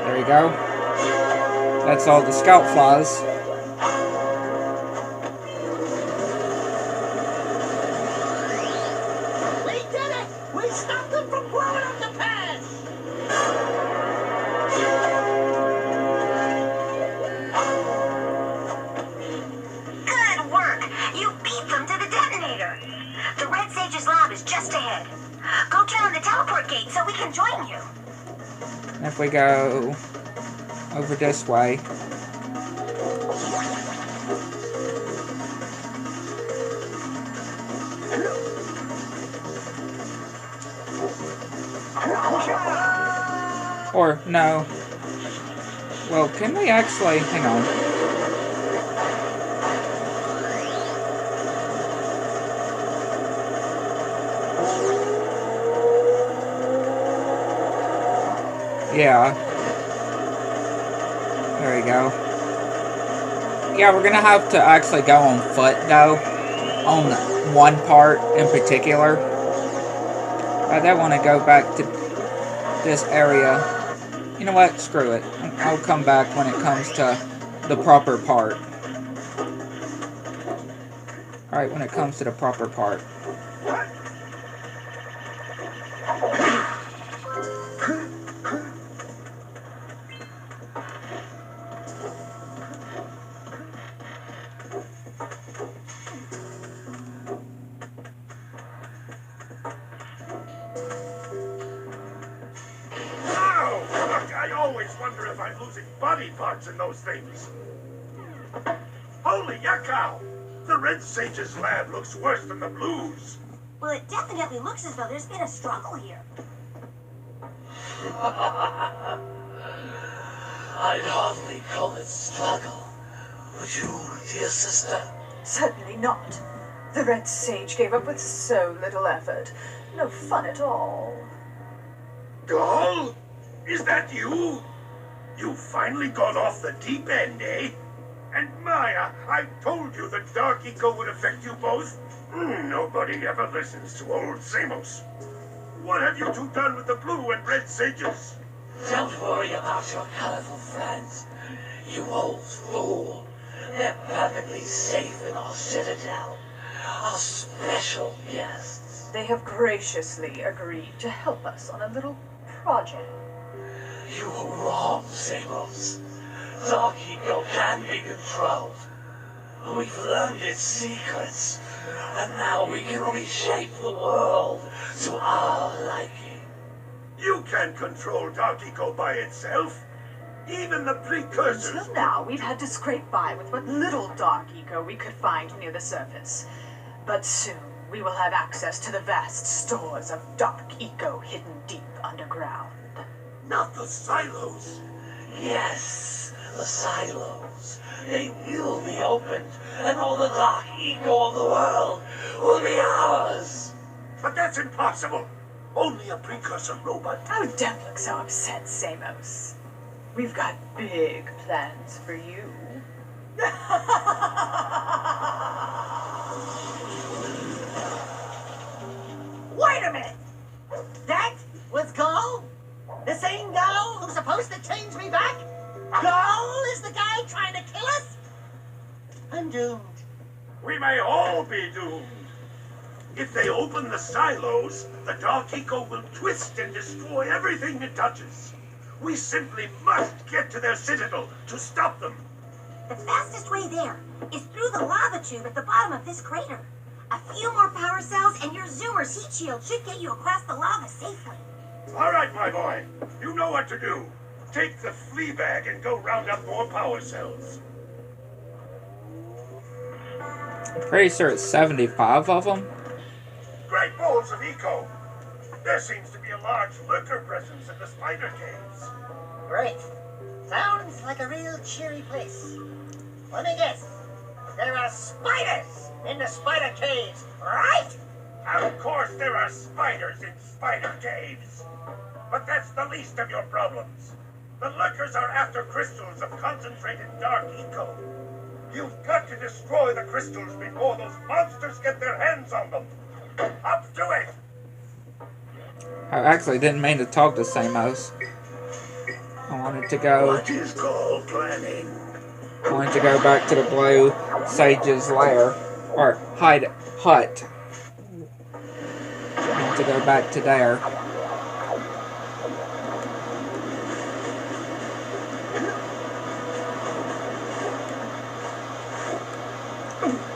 There you go. That's all the scout flies. We did it! We stopped them from blowing up the pass! gate so we can join you. And if we go over this way. Or, no. Well, can we actually... Hang on. Yeah. There we go. Yeah, we're gonna have to actually go on foot, though. On one part in particular. I don't want to go back to this area. You know what? Screw it. I'll come back when it comes to the proper part. Alright, when it comes to the proper part. Body parts in those things. Holy yakow! The Red Sage's lab looks worse than the Blues. Well, it definitely looks as though there's been a struggle here. I'd hardly call it struggle. Would you, dear sister? Certainly not. The Red Sage gave up with so little effort. No fun at all. Gall? Is that you? You finally got off the deep end, eh? And Maya, I told you that Dark Eco would affect you both. Nobody ever listens to old Samos. What have you two done with the Blue and Red Sages? Don't worry about your colorful friends, you old fool. They're perfectly safe in our citadel. Our special guests. They have graciously agreed to help us on a little project. You were wrong, Samos. Dark Eco can be controlled. We've learned its secrets, and now we can reshape the world to our liking. You can't control Dark Eco by itself. Even the Precursors. Until now, we've had to scrape by with what little Dark Eco we could find near the surface. But soon, we will have access to the vast stores of Dark Eco hidden deep underground. Not the silos. Yes, the silos. They will be opened, and all the Dark Eco of the world will be ours. But that's impossible. Only a Precursor robot. Oh, don't look so upset, Samos. We've got big plans for you. Wait a minute! That was Gall? The same Gall who's supposed to change me back? Gall is the guy trying to kill us? I'm doomed. We may all be doomed. If they open the silos, the Dark Eco will twist and destroy everything it touches. We simply must get to their citadel to stop them. The fastest way there is through the lava tube at the bottom of this crater. A few more power cells and your Zoomer's heat shield should get you across the lava safely. All right, my boy. You know what to do. Take the flea bag and go round up more power cells. Pretty sure it's 75 of them. Great balls of eco. There seems to be a large lurker presence in the spider caves. Great. Sounds like a real cheery place. Let me guess. There are spiders in the spider caves, right? Of course there are spiders in spider caves. But that's the least of your problems. The lurkers are after crystals of concentrated Dark Eco. You've got to destroy the crystals before those monsters get their hands on them. Up to it! I actually didn't mean to talk to Samos. I wanted to go. What is called planning? I wanted to go back to the Blue Sage's lair. Or hut. I want to go back to there.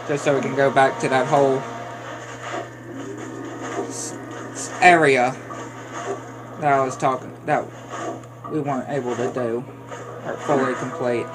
Just so we can go back to that whole area. that I was talking that we weren't able to do or fully complete.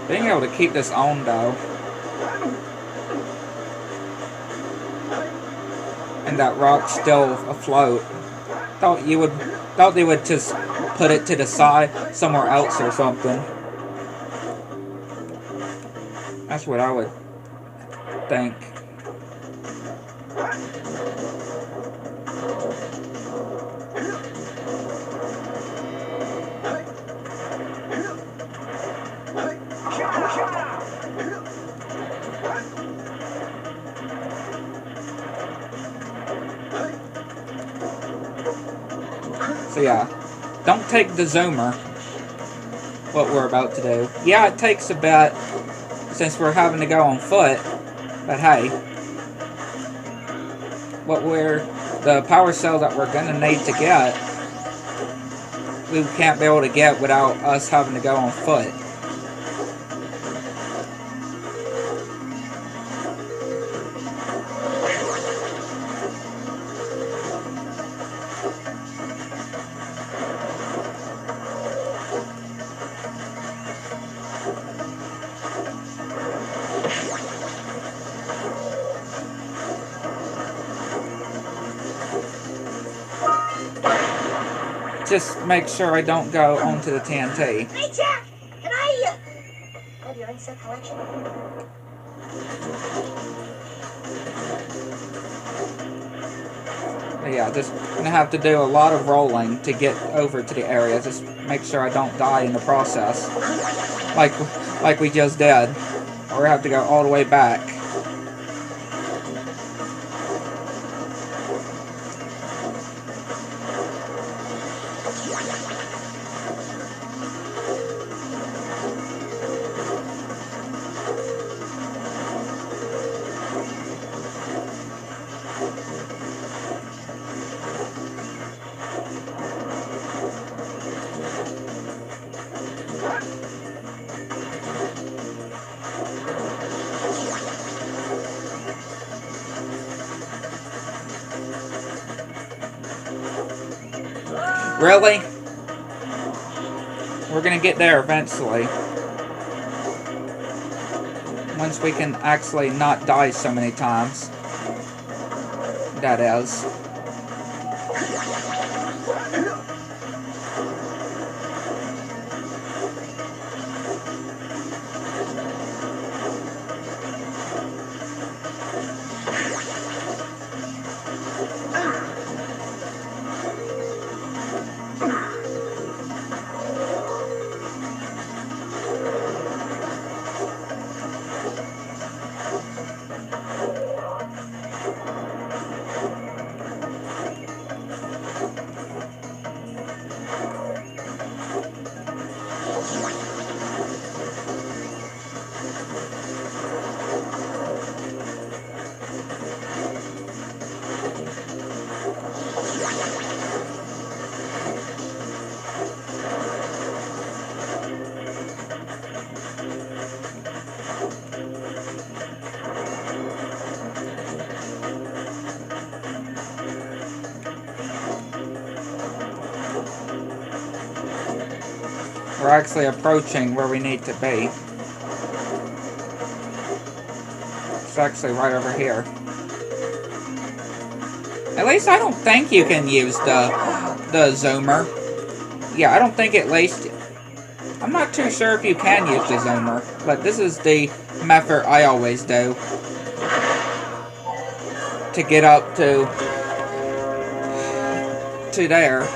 Being able to keep this on though, and that rock's still afloat. Thought they would just put it to the side somewhere else or something. That's what I would think. So yeah, don't take the zoomer, what we're about to do. Yeah, it takes a bit, since we're having to go on foot, but hey, the power cell that we're gonna need to get, we can't be able to get without us having to go on foot. Just make sure I don't go onto the TNT. Hey, Jack! Can I, have your insect collection? But yeah, just gonna have to do a lot of rolling to get over to the area. Just make sure I don't die in the process. Like we just did. Or we have to go all the way back. Really? We're gonna get there eventually. Once we can actually not die so many times. That is. We're actually approaching where we need to be. It's actually right over here. At least I don't think you can use the zoomer. Yeah, I don't think at least... I'm not too sure if you can use the zoomer, but this is the method I always do. To get up to there.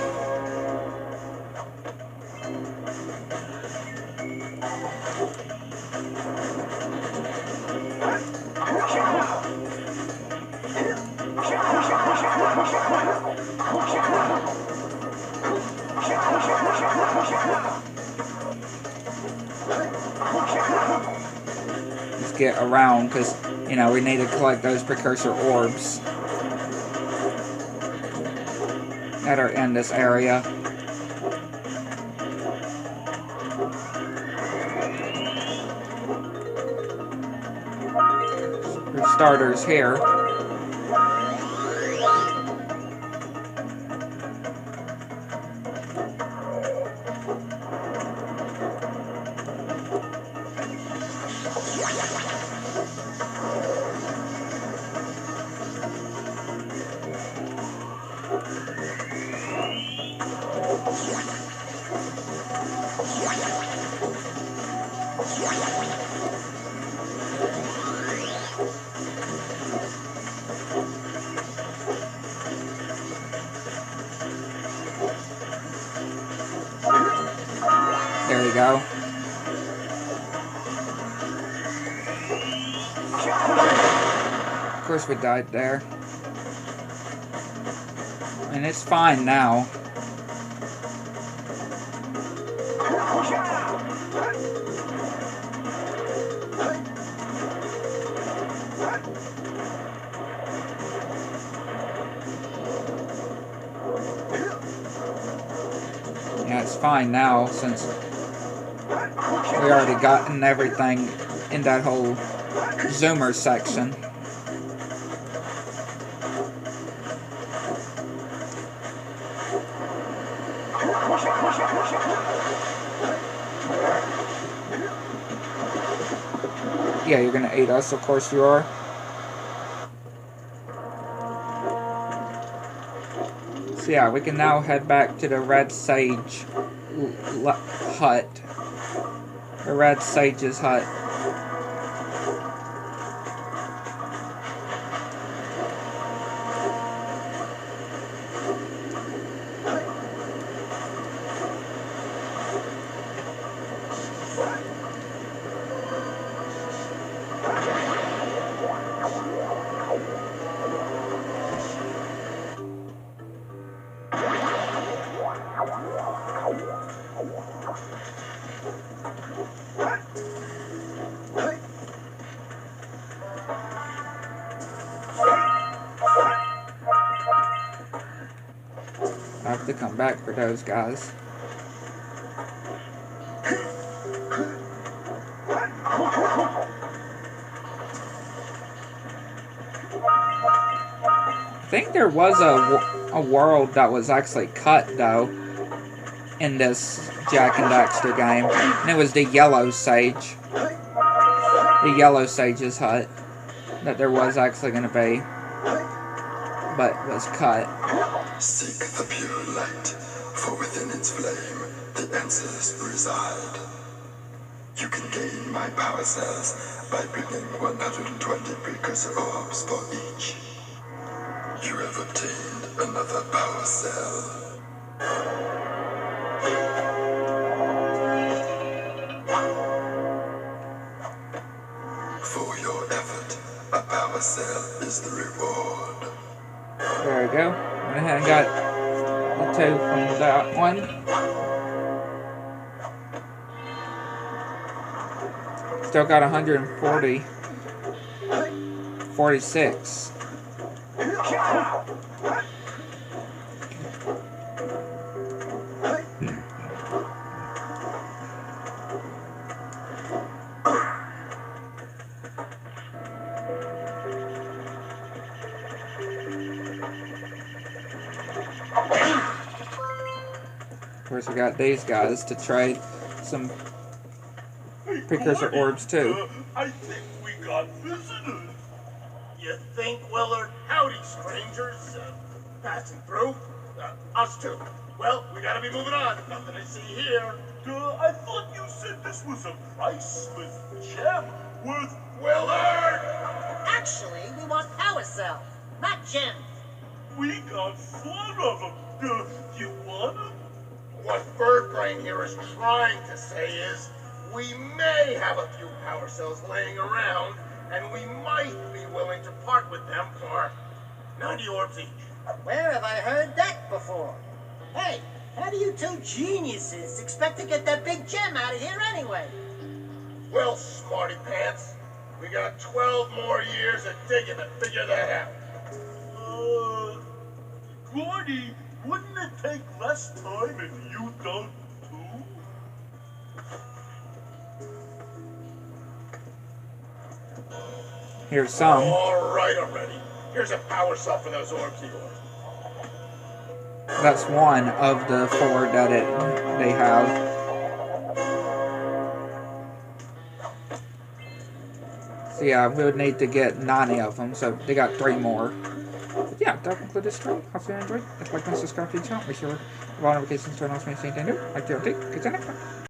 Let's get around, because, you know, we need to collect those precursor orbs. that are in this area. For starters here. There we go. Of course we died there. And it's fine now. Yeah, it's fine now since we already gotten everything in that whole zoomer section. Yeah, you're gonna eat us, of course you are. So yeah, we can now head back to the Red Sage hut. The Red Sage's hut. I have to come back for those guys. I think there was a world that was actually cut, though, in this Jak and Daxter game. And it was the Yellow Sage. The Yellow Sage's hut. That there was actually going to be. But was cut. Seek the pure light, for within its flame, the answers reside. You can gain my power cells by bringing 120 precursor orbs for each. You have obtained another power cell. For your effort, a power cell is the reward. There we go. Went ahead and got the 2 from that one. Still got 140. 46. Of course, we got these guys to trade some Precursor orbs too. I think we got visitors. You think, Willard? Howdy, strangers. Passing through? Us too. Well, we gotta be moving on. Nothing to see here. I thought you said this was a priceless gem worth... Willard! Actually, we want power cells, not gems. We got 4 of them. You want them? What Birdbrain here is trying to say is, we may have a few power cells laying around, and we might be willing to part with them for 90 orbs each. Where have I heard that before? Hey, how do you two geniuses expect to get that big gem out of here anyway? Well, smarty pants, we got 12 more years of digging to figure that out. Gordy, wouldn't take less time and you don't too? Here's some. Alright already. Here's a power cell for those orbs of yours. That's one of the 4 that they have. So yeah, we would need to get 90 of them, so they got 3 more. But yeah, that concludes this stream. Hope you enjoyed. If you like and subscribe to the channel, make sure the notifications turn on so you see anything new. Like the update. Catch you next time.